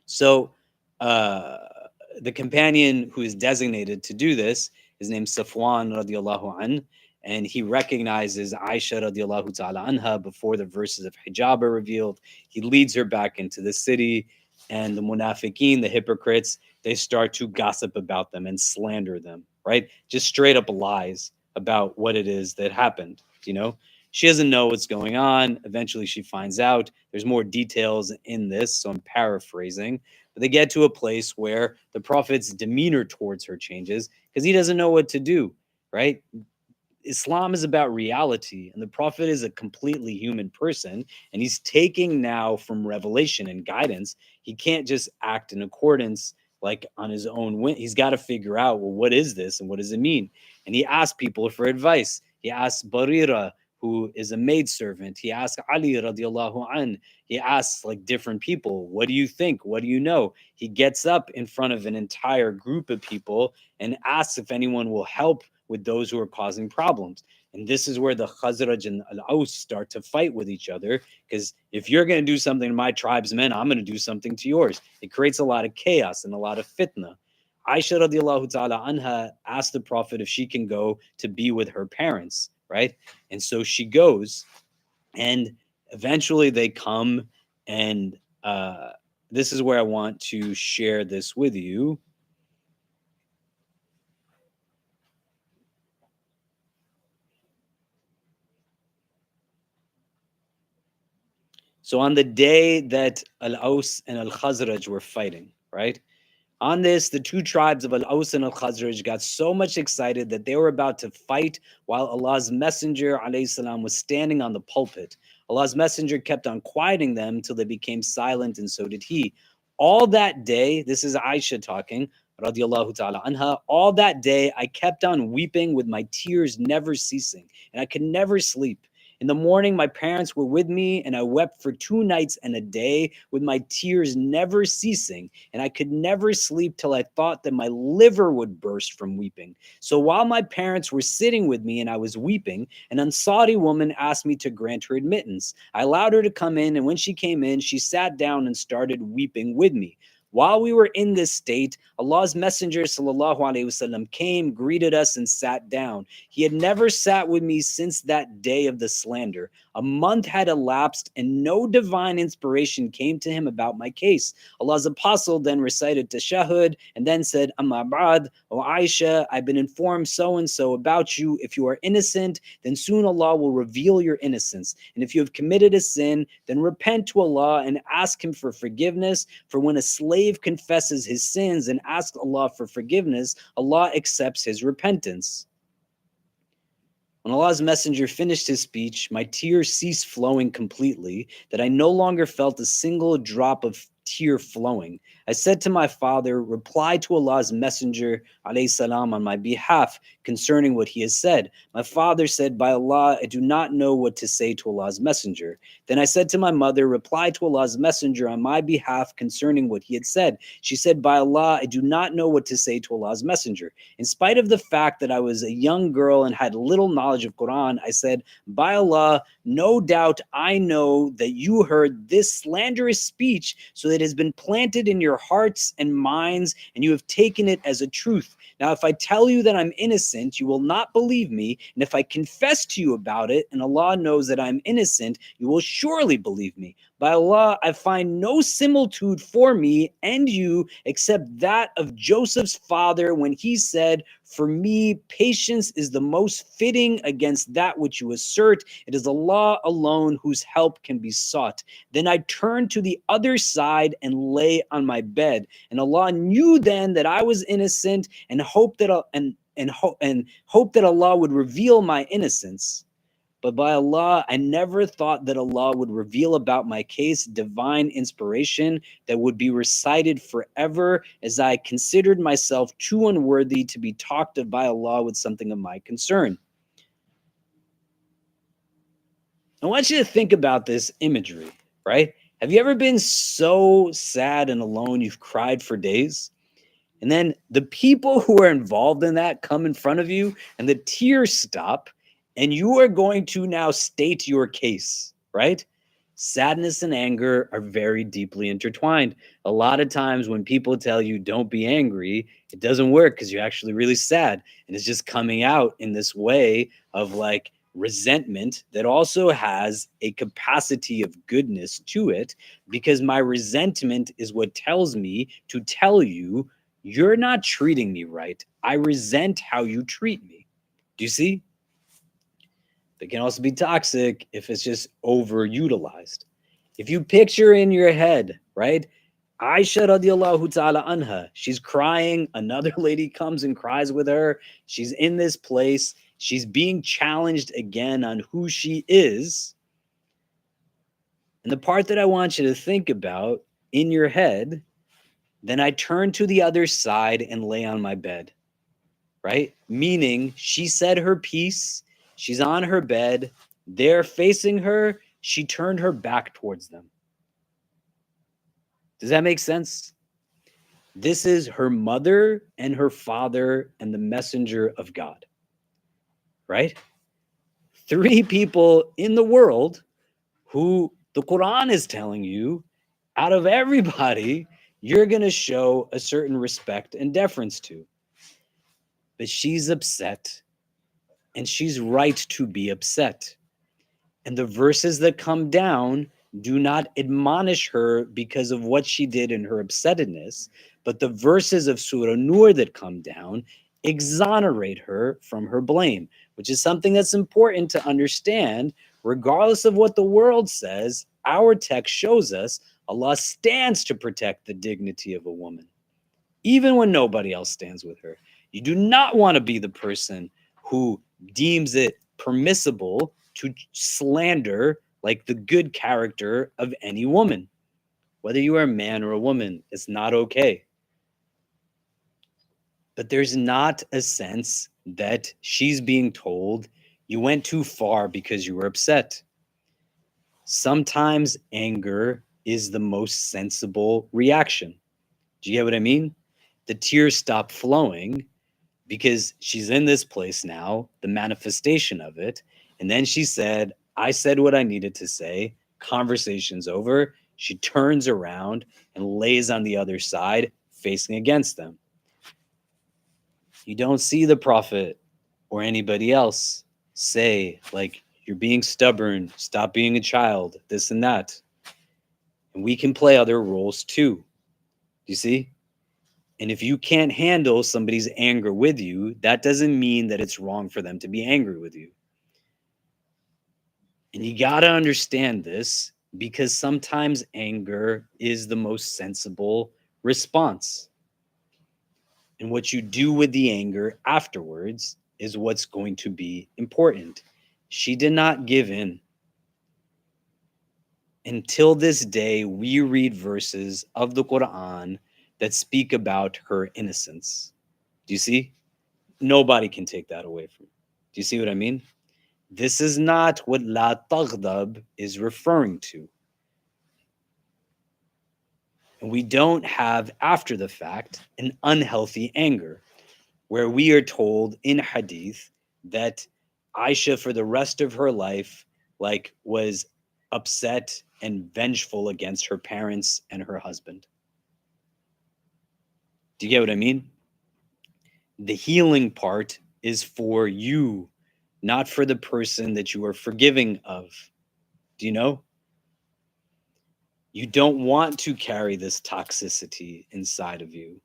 So the companion who is designated to do this is named Safwan radiallahu an, and he recognizes Aisha radiallahu ta'ala anha before the verses of hijab are revealed. He leads her back into the city, and the munafiqeen, the hypocrites, they start to gossip about them and slander them, right? Just straight up lies about what it is that happened, you know? She doesn't know what's going on. Eventually she finds out. There's more details in this, so I'm paraphrasing. But they get to a place where the Prophet's demeanor towards her changes because he doesn't know what to do, right? Islam is about reality, and the Prophet is a completely human person, and he's taking now from revelation and guidance. He can't just act in accordance like on his own whim. He's got to figure out, well, what is this and what does it mean? And he asks people for advice. He asks Barira, who is a maidservant. He asks Ali radiallahu an. He asks like different people, what do you think? What do you know? He gets up in front of an entire group of people and asks if anyone will help with those who are causing problems. And this is where the Khazraj and Al-Aus start to fight with each other, because if you're going to do something to my tribesmen, I'm going to do something to yours. It creates a lot of chaos and a lot of fitna. Aisha radiallahu ta'ala anha asked the Prophet if she can go to be with her parents, right? And so she goes, and eventually they come, and this is where I want to share this with you. So on the day that Al-Aus and Al-Khazraj were fighting, right? On this, the two tribes of Al-Aus and Al-Khazraj got so much excited that they were about to fight while Allah's Messenger ﷺ was standing on the pulpit. Allah's Messenger kept on quieting them till they became silent, and so did he. All that day, this is Aisha talking, radiallahu ta'ala anha, all that day I kept on weeping with my tears never ceasing, and I could never sleep. In the morning, my parents were with me, and I wept for 2 nights and a day with my tears never ceasing, and I could never sleep till I thought that my liver would burst from weeping. So while my parents were sitting with me and I was weeping, an Ansari woman asked me to grant her admittance. I allowed her to come in, and when she came in, she sat down and started weeping with me. While we were in this state, Allah's Messenger ﷺ came, greeted us, and sat down. He had never sat with me since that day of the slander. A month had elapsed, and no divine inspiration came to him about my case. Allah's Apostle then recited Tashahhud and then said, Amma ba'd, O Aisha, I've been informed so-and-so about you. If you are innocent, then soon Allah will reveal your innocence. And if you have committed a sin, then repent to Allah and ask Him for forgiveness. For when a slave confesses his sins and asks Allah for forgiveness, Allah accepts his repentance. When Allah's Messenger finished his speech, my tears ceased flowing completely, that I no longer felt a single drop of tear flowing. I said to my father, reply to Allah's messenger, alayhi salam, on my behalf concerning what he has said. My father said, by Allah, I do not know what to say to Allah's messenger. Then I said to my mother, reply to Allah's messenger on my behalf concerning what he had said. She said, by Allah, I do not know what to say to Allah's messenger. In spite of the fact that I was a young girl and had little knowledge of Quran, I said, by Allah, no doubt I know that you heard this slanderous speech, so that it has been planted in your hearts and minds, and you have taken it as a truth. Now, if I tell you that I'm innocent, you will not believe me, and if I confess to you about it, and Allah knows that I'm innocent, you will surely believe me. By Allah, I find no similitude for me and you except that of Joseph's father when he said, for me, patience is the most fitting against that which you assert. It is Allah alone whose help can be sought. Then I turned to the other side and lay on my bed. And Allah knew then that I was innocent and hoped that hope that Allah would reveal my innocence. But by Allah, I never thought that Allah would reveal about my case divine inspiration that would be recited forever, as I considered myself too unworthy to be talked of by Allah with something of my concern. I want you to think about this imagery, right? Have you ever been so sad and alone you've cried for days? And then the people who are involved in that come in front of you and the tears stop, and you are going to now state your case, right? Sadness and anger are very deeply intertwined. A lot of times when people tell you don't be angry, it doesn't work because you're actually really sad. And it's just coming out in this way of like resentment that also has a capacity of goodness to it, because my resentment is what tells me to tell you, you're not treating me right. I resent how you treat me. Do you see? It can also be toxic if it's just overutilized. If you picture in your head, right? Aisha radiallahu ta'ala anha, she's crying. Another lady comes and cries with her. She's in this place. She's being challenged again on who she is. And the part that I want you to think about in your head, then I turn to the other side and lay on my bed, right? Meaning she said her piece. She's on her bed. They're facing her. She turned her back towards them. Does that make sense? This is her mother and her father and the messenger of God, right? 3 people in the world who the Quran is telling you, out of everybody, you're going to show a certain respect and deference to. But she's upset. And she's right to be upset. And the verses that come down do not admonish her because of what she did in her upsetness, but the verses of Surah Nur that come down exonerate her from her blame, which is something that's important to understand. Regardless of what the world says, our text shows us Allah stands to protect the dignity of a woman, even when nobody else stands with her. You do not want to be the person who deems it permissible to slander like the good character of any woman. Whether you are a man or a woman, it's not okay. But there's not a sense that she's being told you went too far because you were upset. Sometimes anger is the most sensible reaction. Do you get what I mean? The tears stop flowing because she's in this place now, the manifestation of it. And then she said, I said what I needed to say. Conversation's over. She turns around and lays on the other side, facing against them. You don't see the Prophet or anybody else say, like, you're being stubborn, stop being a child, this and that. And we can play other roles too. Do you see? And if you can't handle somebody's anger with you, that doesn't mean that it's wrong for them to be angry with you. And you got to understand this, because sometimes anger is the most sensible response. And what you do with the anger afterwards is what's going to be important. She did not give in. Until this day, we read verses of the Quran that speak about her innocence. Do you see? Nobody can take that away from you. Do you see what I mean? This is not what la taghdab is referring to. And we don't have, after the fact, an unhealthy anger, where we are told in Hadith that Aisha, for the rest of her life, was upset and vengeful against her parents and her husband. Do you get what I mean? The healing part is for you, not for the person that you are forgiving of. Do you know? You don't want to carry this toxicity inside of you.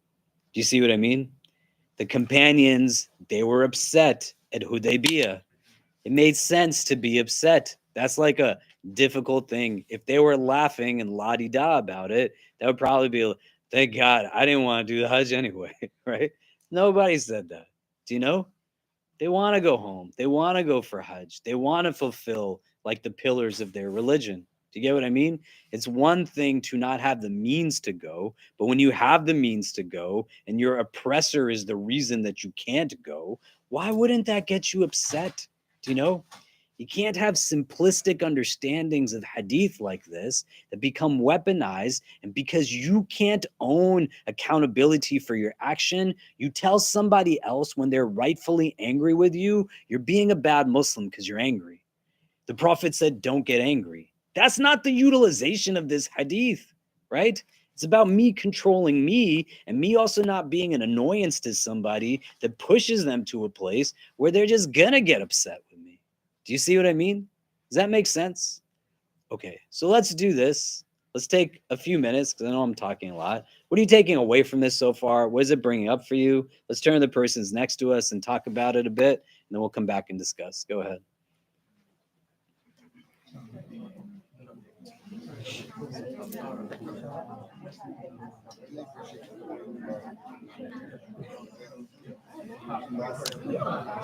Do you see what I mean? The companions, they were upset at Hudaybiyah. It made sense to be upset. That's like a difficult thing. If they were laughing and la-di-da about it, that would probably be, thank God, I didn't want to do the Hajj anyway, right? Nobody said that. Do you know? They want to go home. They want to go for Hajj. They want to fulfill like the pillars of their religion. Do you get what I mean? It's one thing to not have the means to go, but when you have the means to go and your oppressor is the reason that you can't go, why wouldn't that get you upset? Do you know? You can't have simplistic understandings of hadith like this that become weaponized. And because you can't own accountability for your action, you tell somebody else when they're rightfully angry with you, you're being a bad Muslim because you're angry. The Prophet said, don't get angry. That's not the utilization of this hadith, right? It's about me controlling me and me also not being an annoyance to somebody that pushes them to a place where they're just gonna get upset with me. Do you see what I mean? Does that make sense? Okay, so let's do this. Let's take a few minutes because I know I'm talking a lot. What are you taking away from this so far? What is it bringing up for you? Let's turn to the persons next to us and talk about it a bit, and then we'll come back and discuss. Go ahead. Yeah.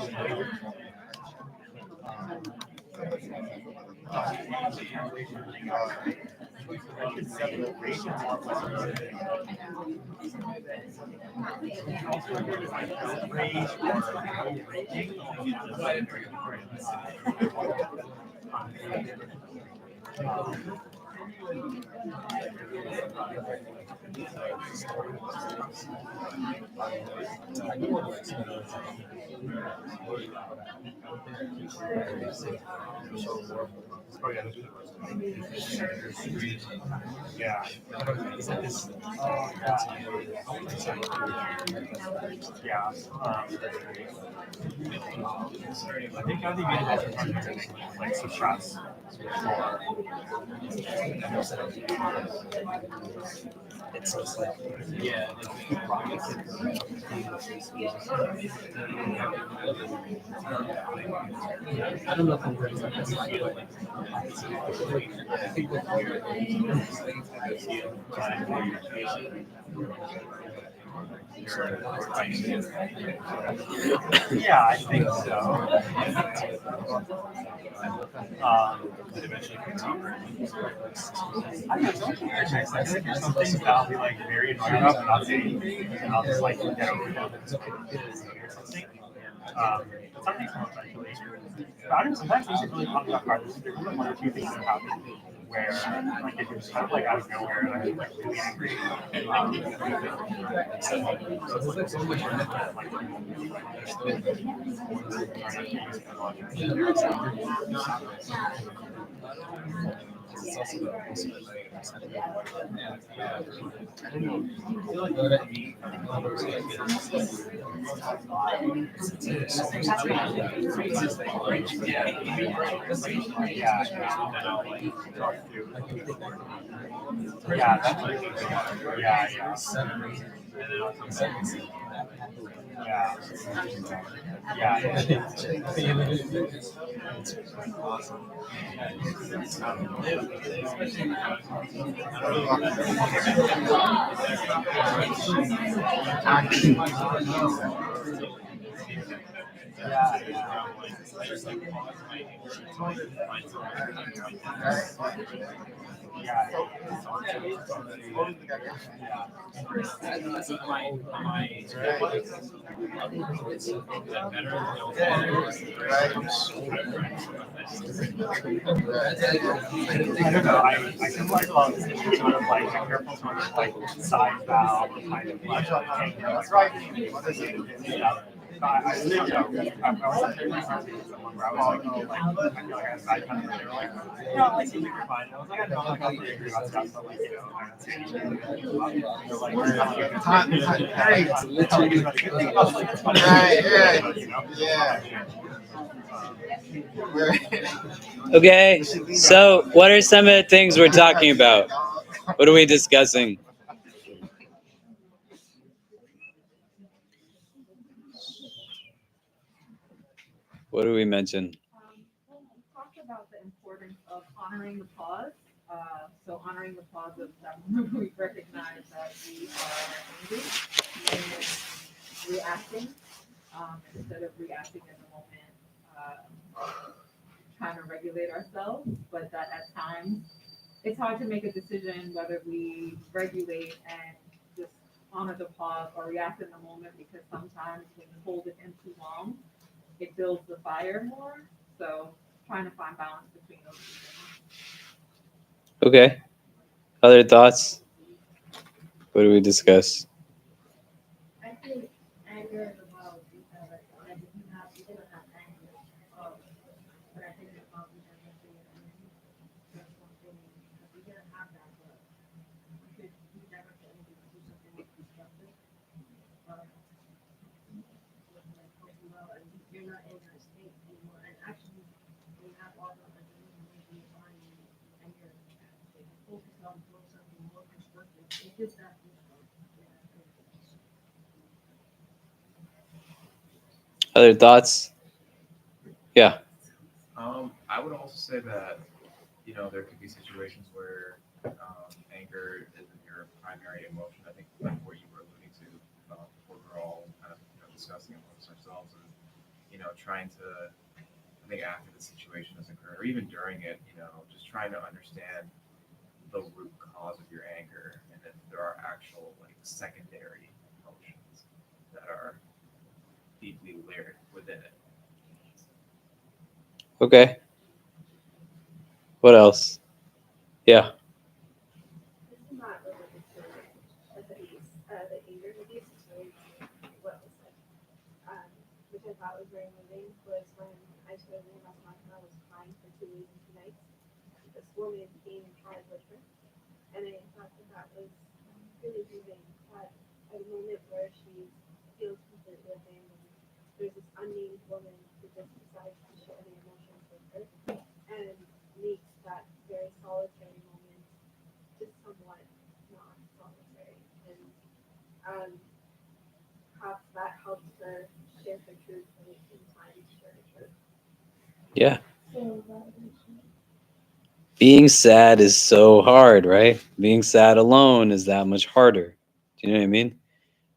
Yeah. I think I'll be like some shots for it's just like yeah. I don't know if I'm ready for this. Yeah, I think so. Could eventually come over. I don't know. I feel like there's some things that I'll be like very annoyed about and I'll say anything and I'll just like get over it or something. But some things won't eventually. But I don't know, sometimes things are really caught me off guard. There's really one or two things that happen where like it just kind of like out of nowhere and I'm like really angry. So it's like so much it's also I don't know. I feel like awesome. I don't know. I symbolize a lot of this issue sort of like a careful sort of like side valve or kind of like, I don't know. I was actually someone where I was like, I feel like I was side kind of, they were like, no, like, seems like you're fine. And I was like, I don't know, like, I completely agree about stuff, but like, you know, I don't see anything. They're like, Okay, so what are some of the things we're talking about? What are we discussing? What do we mention? We talked about the importance of honoring the pause. So honoring the pause of that moment we recognize that we are angry and reacting instead of reacting in the moment, trying to regulate ourselves. But that at times it's hard to make a decision whether we regulate and just honor the pause or react in the moment because sometimes when you hold it in too long, it builds the fire more. So trying to find balance between those two things. Okay. Other thoughts? What do we discuss? I think anger is about because like you can have anger, but I think it's about energy. That's one thing. You can have that, but you never can do something more constructive. But like help you out, and you're not in that state anymore. And actually, when you have all the adrenaline in your body, and you're focused on doing something more constructive, it gives that goosebumps. Other thoughts? Yeah. I would also say that, you know, there could be situations where anger isn't your primary emotion. I think like what you were alluding to before we're all kind of, you know, discussing amongst ourselves and, you know, trying to, I think after the situation has occurred or even during it, you know, just trying to understand the root cause of your anger and if there are actual like secondary emotions that are deeply layered within it. Okay. What else? Yeah. This is not related to the anger abuse story, what was said, which I thought was very moving, was when I told him last month I was crying for 2 days and 2 nights. This woman came and cried with her, and I thought that was really moving. At a moment where she feels completely abandoned, there's this unnamed woman who just decides to share the emotions with her and makes that very solitary moment just somewhat not solitary. And perhaps that helps her share her truth and in time to share her truth. Yeah. So Being sad is so hard, right? Being sad alone is that much harder. Do you know what I mean?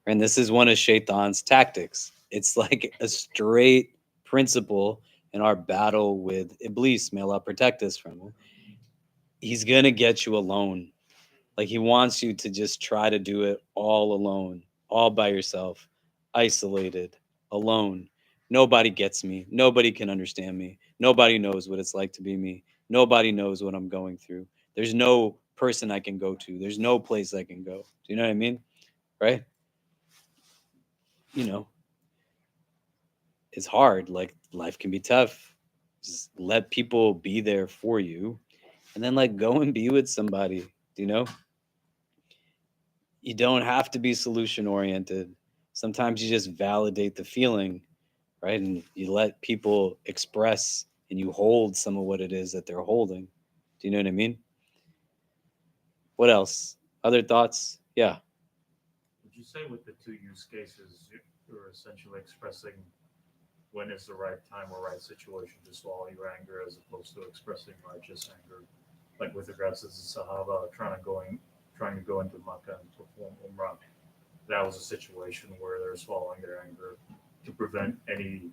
And this is one of Shaitan's tactics. It's like a straight principle in our battle with Iblis. May Allah protect us from him. He's going to get you alone. Like he wants you to just try to do it all alone, all by yourself, isolated, alone. Nobody gets me. Nobody can understand me. Nobody knows what it's like to be me. Nobody knows what I'm going through. There's no person I can go to. There's no place I can go. Do you know what I mean? Right? You know, it's hard. Like life can be tough. Just let people be there for you and then like go and be with somebody, you know? You don't have to be solution oriented. Sometimes you just validate the feeling, right? And you let people express and you hold some of what it is that they're holding. Do you know what I mean? What else? Other thoughts? Yeah. Would you say with the two use cases, you're essentially expressing when is the right time or right situation to swallow your anger as opposed to expressing righteous anger? Like with regards to the Sahaba trying to go into Makkah and perform Umrah, that was a situation where they're swallowing their anger to prevent any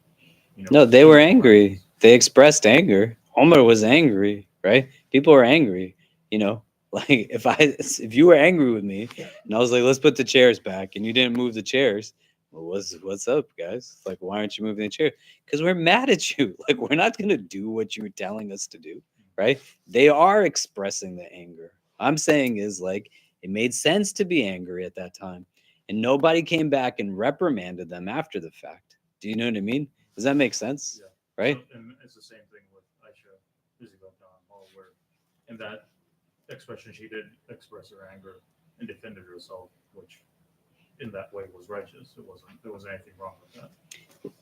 No, they were angry. They expressed anger. Omar was angry, right? People were angry, you know. Like if you were angry with me and I was like, let's put the chairs back, and you didn't move the chairs, well, what's up, guys? It's like, why aren't you moving the chair? Because we're mad at you. Like, we're not gonna do what you were telling us to do, right? They are expressing the anger. I'm saying is like it made sense to be angry at that time, and nobody came back and reprimanded them after the fact. Do you know what I mean? Does that make sense? Yeah. Right? So, and it's the same thing with Aisha Isabel Hall, where in that expression she did express her anger and defended herself, which in that way was righteous. There wasn't anything wrong with that.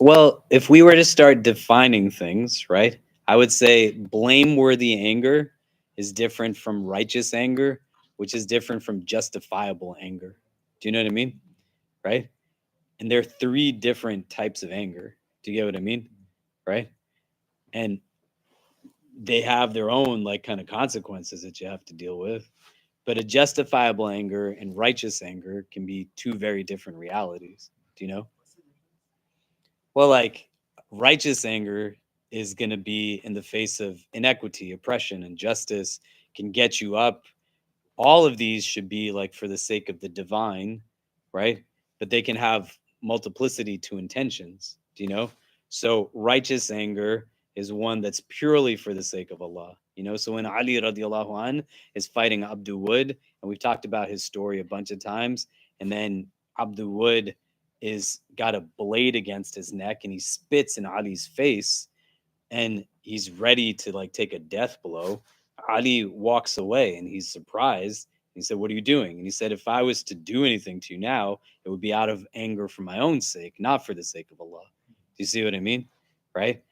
Well, if we were to start defining things, right, I would say blameworthy anger is different from righteous anger, which is different from justifiable anger. Do you know what I mean? Right? And there are three different types of anger. Do you get what I mean? Right? And they have their own like kind of consequences that you have to deal with. But a justifiable anger and righteous anger can be two very different realities. Do you know? Well, like righteous anger is going to be in the face of inequity, oppression, and justice can get you up. All of these should be like for the sake of the divine, right? But they can have multiplicity to intentions, do you know? So righteous anger is one that's purely for the sake of Allah, you know? So when Ali radiallahu an is fighting Abdul Wud, and we've talked about his story a bunch of times, and then Abdul Wud is got a blade against his neck and he spits in Ali's face and he's ready to like take a death blow. Ali walks away and he's surprised. He said, "What are you doing?" And he said, "If I was to do anything to you now, it would be out of anger for my own sake, not for the sake of Allah." Do you see what I mean? Right?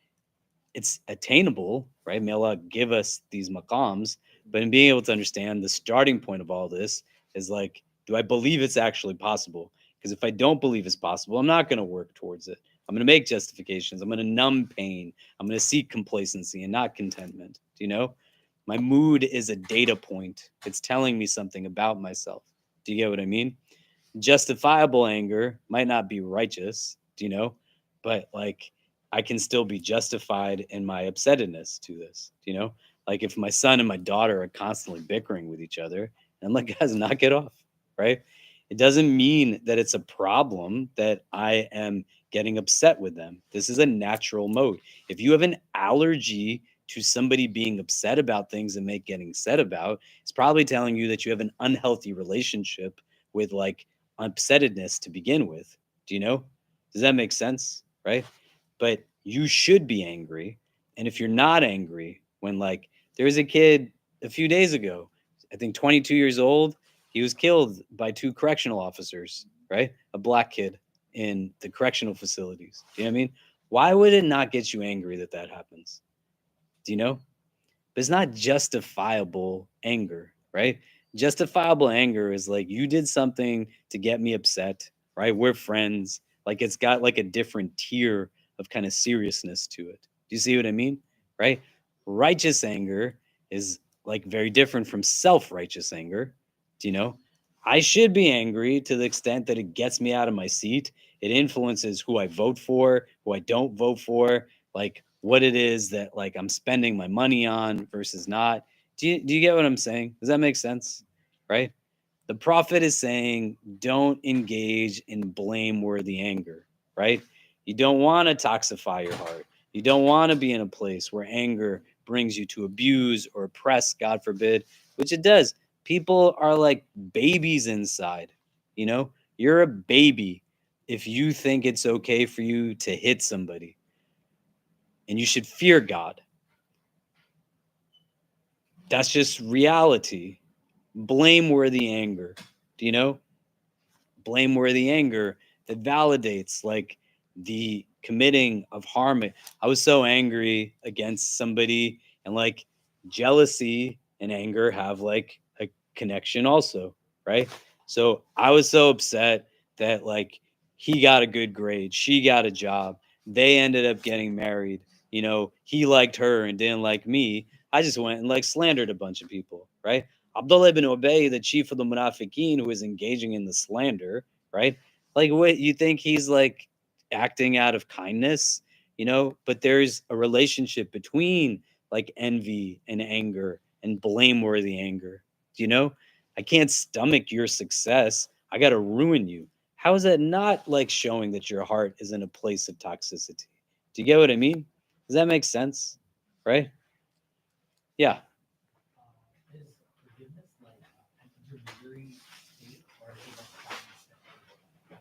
It's attainable, right? May Allah give us these maqams, but in being able to understand the starting point of all this is like, do I believe it's actually possible? Because if I don't believe it's possible, I'm not going to work towards it. I'm going to make justifications. I'm going to numb pain. I'm going to seek complacency and not contentment. Do you know? My mood is a data point. It's telling me something about myself. Do you get what I mean? Justifiable anger might not be righteous, do you know? But like I can still be justified in my upsetness to this, do you know? Like if my son and my daughter are constantly bickering with each other, and I'm like, guys, knock it off, right? It doesn't mean that it's a problem that I am getting upset with them. This is a natural mode. If you have an allergy to somebody being upset about things and make getting said about, it's probably telling you that you have an unhealthy relationship with like upsettedness to begin with. Do you know? Does that make sense? Right? But you should be angry. And if you're not angry, when like there was a kid a few days ago, I think 22 years old, he was killed by two correctional officers, right? A black kid in the correctional facilities. Do you know what I mean? Why would it not get you angry that that happens? Do you know? But it's not justifiable anger, right? Justifiable anger is like you did something to get me upset, right? We're friends. Like it's got like a different tier of kind of seriousness to it. Do you see what I mean? Right? Righteous anger is like very different from self-righteous anger. Do you know? I should be angry to the extent that it gets me out of my seat. It influences who I vote for, who I don't vote for, like what it is that like I'm spending my money on versus not. Do you get what I'm saying? Does that make sense? Right? The prophet is saying don't engage in blameworthy anger, right? You don't want to toxify your heart. You don't want to be in a place where anger brings you to abuse or oppress, God forbid, which it does. People are like babies inside, you know? You're a baby if you think it's okay for you to hit somebody, and you should fear God. That's just reality. Blameworthy anger. Do you know? Blameworthy anger that validates like the committing of harm. I was so angry against somebody, and like jealousy and anger have like a connection also, right? So I was so upset that like he got a good grade, she got a job, they ended up getting married. You know, he liked her and didn't like me. I just went and like slandered a bunch of people, right? Abdullah ibn Ubay, the chief of the Munafiqeen, who is engaging in the slander, right? Like, what you think he's like acting out of kindness? but there's a relationship between like envy and anger and blameworthy anger. I can't stomach your success. I got to ruin you. How is that not like showing that your heart is in a place of toxicity? Do you get what I mean? Does that make sense? Right? Yeah. Is forgiveness like an intermediary state, or is it like a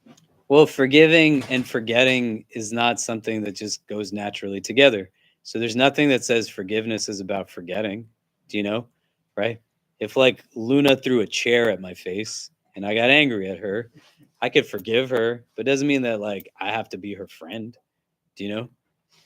forgiving? Well, forgiving and forgetting is not something that just goes naturally together. So there's nothing that says forgiveness is about forgetting. Do you know? Right? If like Luna threw a chair at my face and I got angry at her, I could forgive her, but it doesn't mean that like I have to be her friend. Do you know?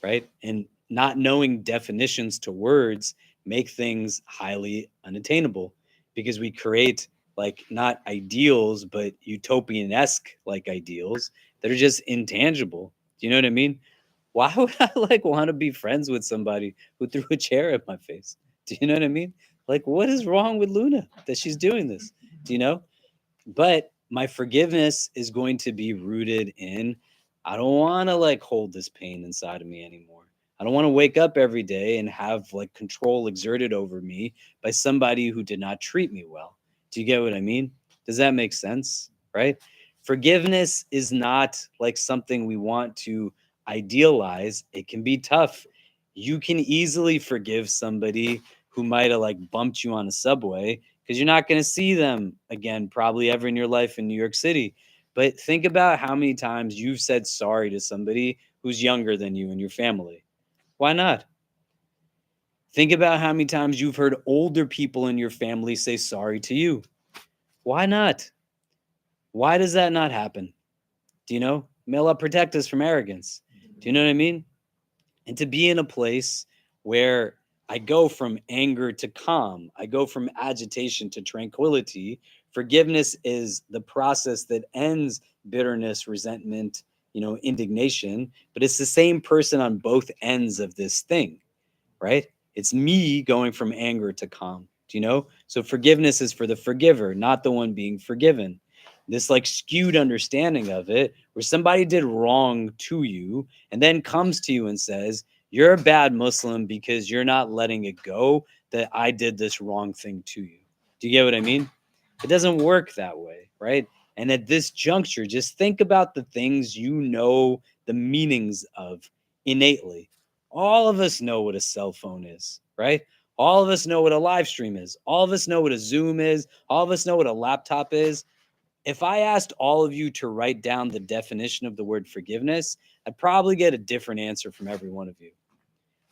Right? And not knowing definitions to words make things highly unattainable because we create like not ideals but utopian-esque like ideals that are just intangible. Do you know what I mean? Why would I like want to be friends with somebody who threw a chair at my face? Do you know what I mean? Like, what is wrong with Luna that she's doing this? Do you know? But my forgiveness is going to be rooted in I don't want to like hold this pain inside of me anymore. I don't want to wake up every day and have like control exerted over me by somebody who did not treat me well. Do you get what I mean? Does that make sense? Right? Forgiveness is not like something we want to idealize. It can be tough. You can easily forgive somebody who might have like bumped you on a subway because you're not going to see them again probably ever in your life in New York City. But think about how many times you've said sorry to somebody who's younger than you in your family. Why not? Think about how many times you've heard older people in your family say sorry to you. Why not? Why does that not happen? Do you know? May Allah protect us from arrogance. Do you know what I mean? And to be in a place where I go from anger to calm, I go from agitation to tranquility. Forgiveness is the process that ends bitterness, resentment, indignation, but it's the same person on both ends of this thing, right? It's me going from anger to calm. Do you know? So forgiveness is for the forgiver, not the one being forgiven. This like skewed understanding of it, where somebody did wrong to you and then comes to you and says, you're a bad Muslim because you're not letting it go that I did this wrong thing to you. Do you get what I mean? It doesn't work that way, right? And at this juncture, just think about the things you know the meanings of innately. All of us know what a cell phone is, right? All of us know what a live stream is. All of us know what a Zoom is. All of us know what a laptop is. If I asked all of you to write down the definition of the word forgiveness, I'd probably get a different answer from every one of you.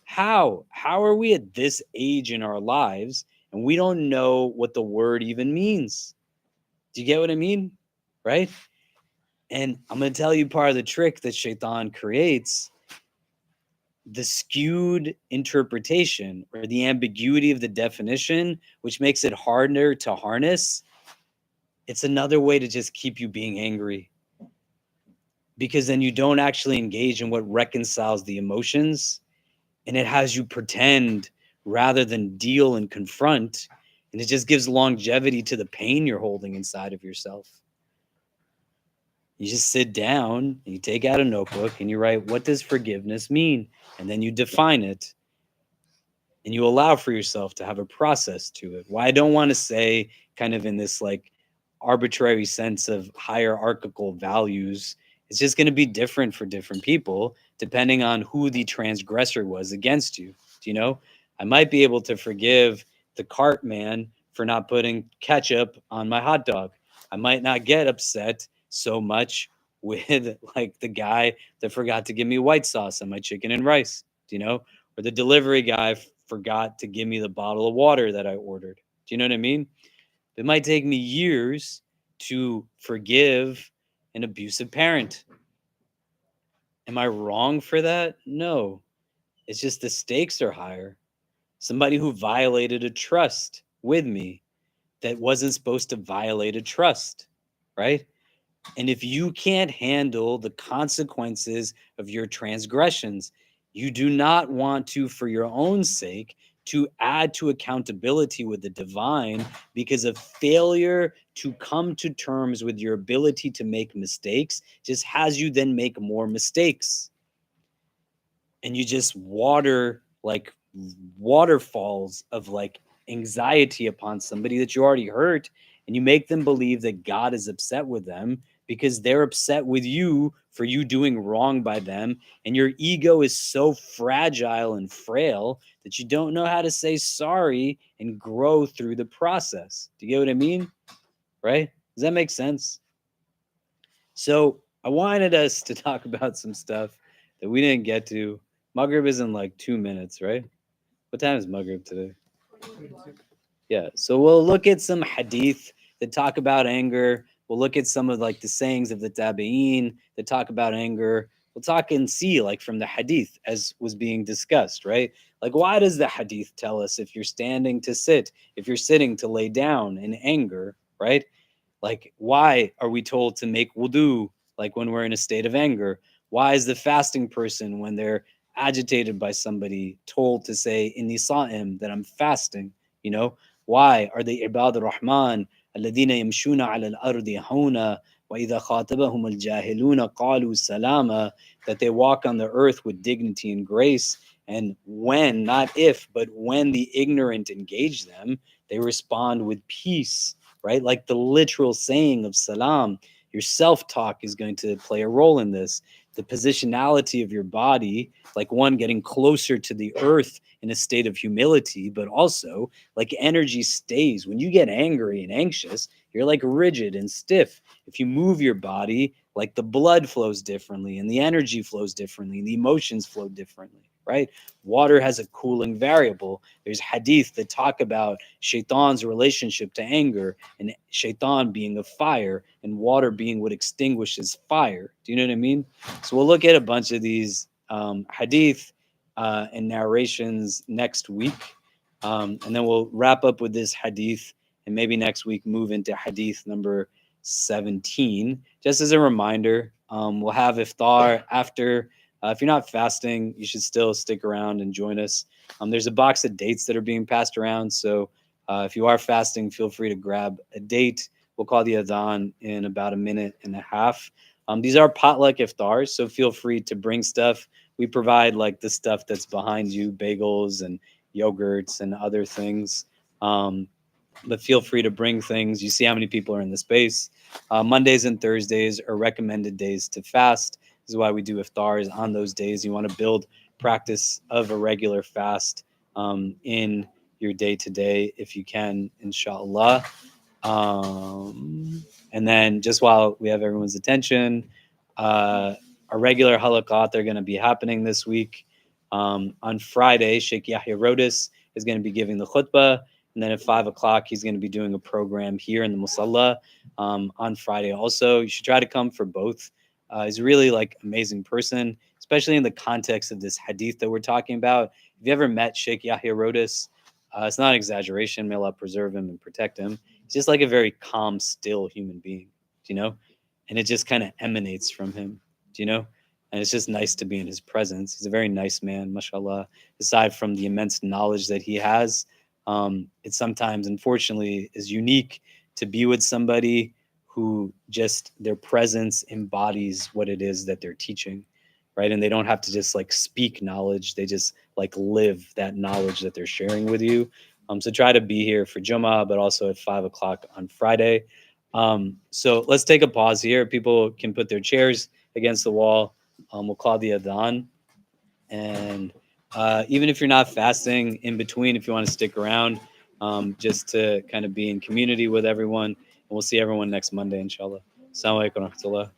How are we at this age in our lives and we don't know what the word even means? Do you get what I mean? Right? And I'm going to tell you part of the trick that Shaitan creates. The skewed interpretation or the ambiguity of the definition, which makes it harder to harness, it's another way to just keep you being angry. Because then you don't actually engage in what reconciles the emotions, and it has you pretend rather than deal and confront, and it just gives longevity to the pain you're holding inside of yourself. You just sit down and you take out a notebook and you write, what does forgiveness mean? And then you define it and you allow for yourself to have a process to it. Why I don't want to say kind of in this like arbitrary sense of hierarchical values, it's just going to be different for different people depending on who the transgressor was against you. Do you know? I might be able to forgive the cart man for not putting ketchup on my hot dog. I might not get upset so much with like the guy that forgot to give me white sauce on my chicken and rice, do you know? Or the delivery guy forgot to give me the bottle of water that I ordered. Do you know what I mean? It might take me years to forgive an abusive parent. Am I wrong for that? No. It's just the stakes are higher. Somebody who violated a trust with me that wasn't supposed to violate a trust, right? And if you can't handle the consequences of your transgressions, you do not want to, for your own sake, to add to accountability with the divine because of failure to come to terms with your ability to make mistakes just has you then make more mistakes. and you just water like waterfalls of like anxiety upon somebody that you already hurt, and you make them believe that God is upset with them because they're upset with you for you doing wrong by them, and your ego is so fragile and frail that you don't know how to say sorry and grow through the process. Do you get what I mean? Right? Does that make sense? So I wanted us to talk about some stuff that we didn't get to. Maghrib is in like 2 minutes, right? What time is Maghrib today? Yeah. So we'll look at some hadith that talk about anger. We'll look at some of like the sayings of the tabi'een that talk about anger. We'll talk and see like from the hadith as was being discussed, right? Like, why does the hadith tell us if you're standing to sit, if you're sitting to lay down in anger, right? Like, why are we told to make wudu like when we're in a state of anger? Why is the fasting person, when they're agitated by somebody, told to say inni sa'im, that I'm fasting? You know, why are the ibad rahman alladhina yamshuna ala al-ardi hauna wa idha khatabahum al-jahiluna qalu salama, that they walk on the earth with dignity and grace, and when, not if, but when the ignorant engage them, they respond with peace, right? Like the literal saying of salam. Your self-talk is going to play a role in this. The positionality of your body, like one getting closer to the earth in a state of humility, but also like energy stays. When you get angry and anxious, you're like rigid and stiff. If you move your body, like the blood flows differently and the energy flows differently and the emotions flow differently, right? Water has a cooling variable. There's hadith that talk about shaitan's relationship to anger, and shaitan being a fire and water being what extinguishes fire. Do you know what I mean? So we'll look at a bunch of these hadith and narrations next week. And then we'll wrap up with this hadith, and maybe next week move into hadith number 17. Just as a reminder, we'll have iftar after. If you're not fasting, you should still stick around and join us. There's a box of dates that are being passed around. So if you are fasting, feel free to grab a date. We'll call the adhan in about a minute and a half. These are potluck iftars, so feel free to bring stuff. We provide like the stuff that's behind you, bagels and yogurts and other things. But feel free to bring things. You see how many people are in the space. Mondays and Thursdays are recommended days to fast. This is why we do iftars on those days. You want to build practice of a regular fast in your day-to-day if you can, inshallah. And then just while we have everyone's attention, our regular halaqat are going to be happening this week. On Friday, Sheikh Yahya Rodis is going to be giving the khutbah. And then at 5 o'clock, he's going to be doing a program here in the Musalla on Friday also. You should try to come for both. He's a really like amazing person, especially in the context of this hadith that we're talking about. If you ever met Sheikh Yahya Rodis, it's not an exaggeration. May Allah preserve him and protect him. He's just like a very calm, still human being, you know? And it just kind of emanates from him, you know? And it's just nice to be in his presence. He's a very nice man, mashallah. Aside from the immense knowledge that he has, it sometimes, unfortunately, is unique to be with somebody who just their presence embodies what it is that they're teaching, right? And they don't have to just like speak knowledge. They just like live that knowledge that they're sharing with you. So try to be here for Jummah, but also at 5 o'clock on Friday. So let's take a pause here. People can put their chairs against the wall. We'll call the adhan. And even if you're not fasting, in between, if you want to stick around, just to kind of be in community with everyone. And we'll see everyone next Monday, inshallah. Assalamu alaikum wa rahmatullah.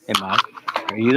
Hey, Mom, are you there?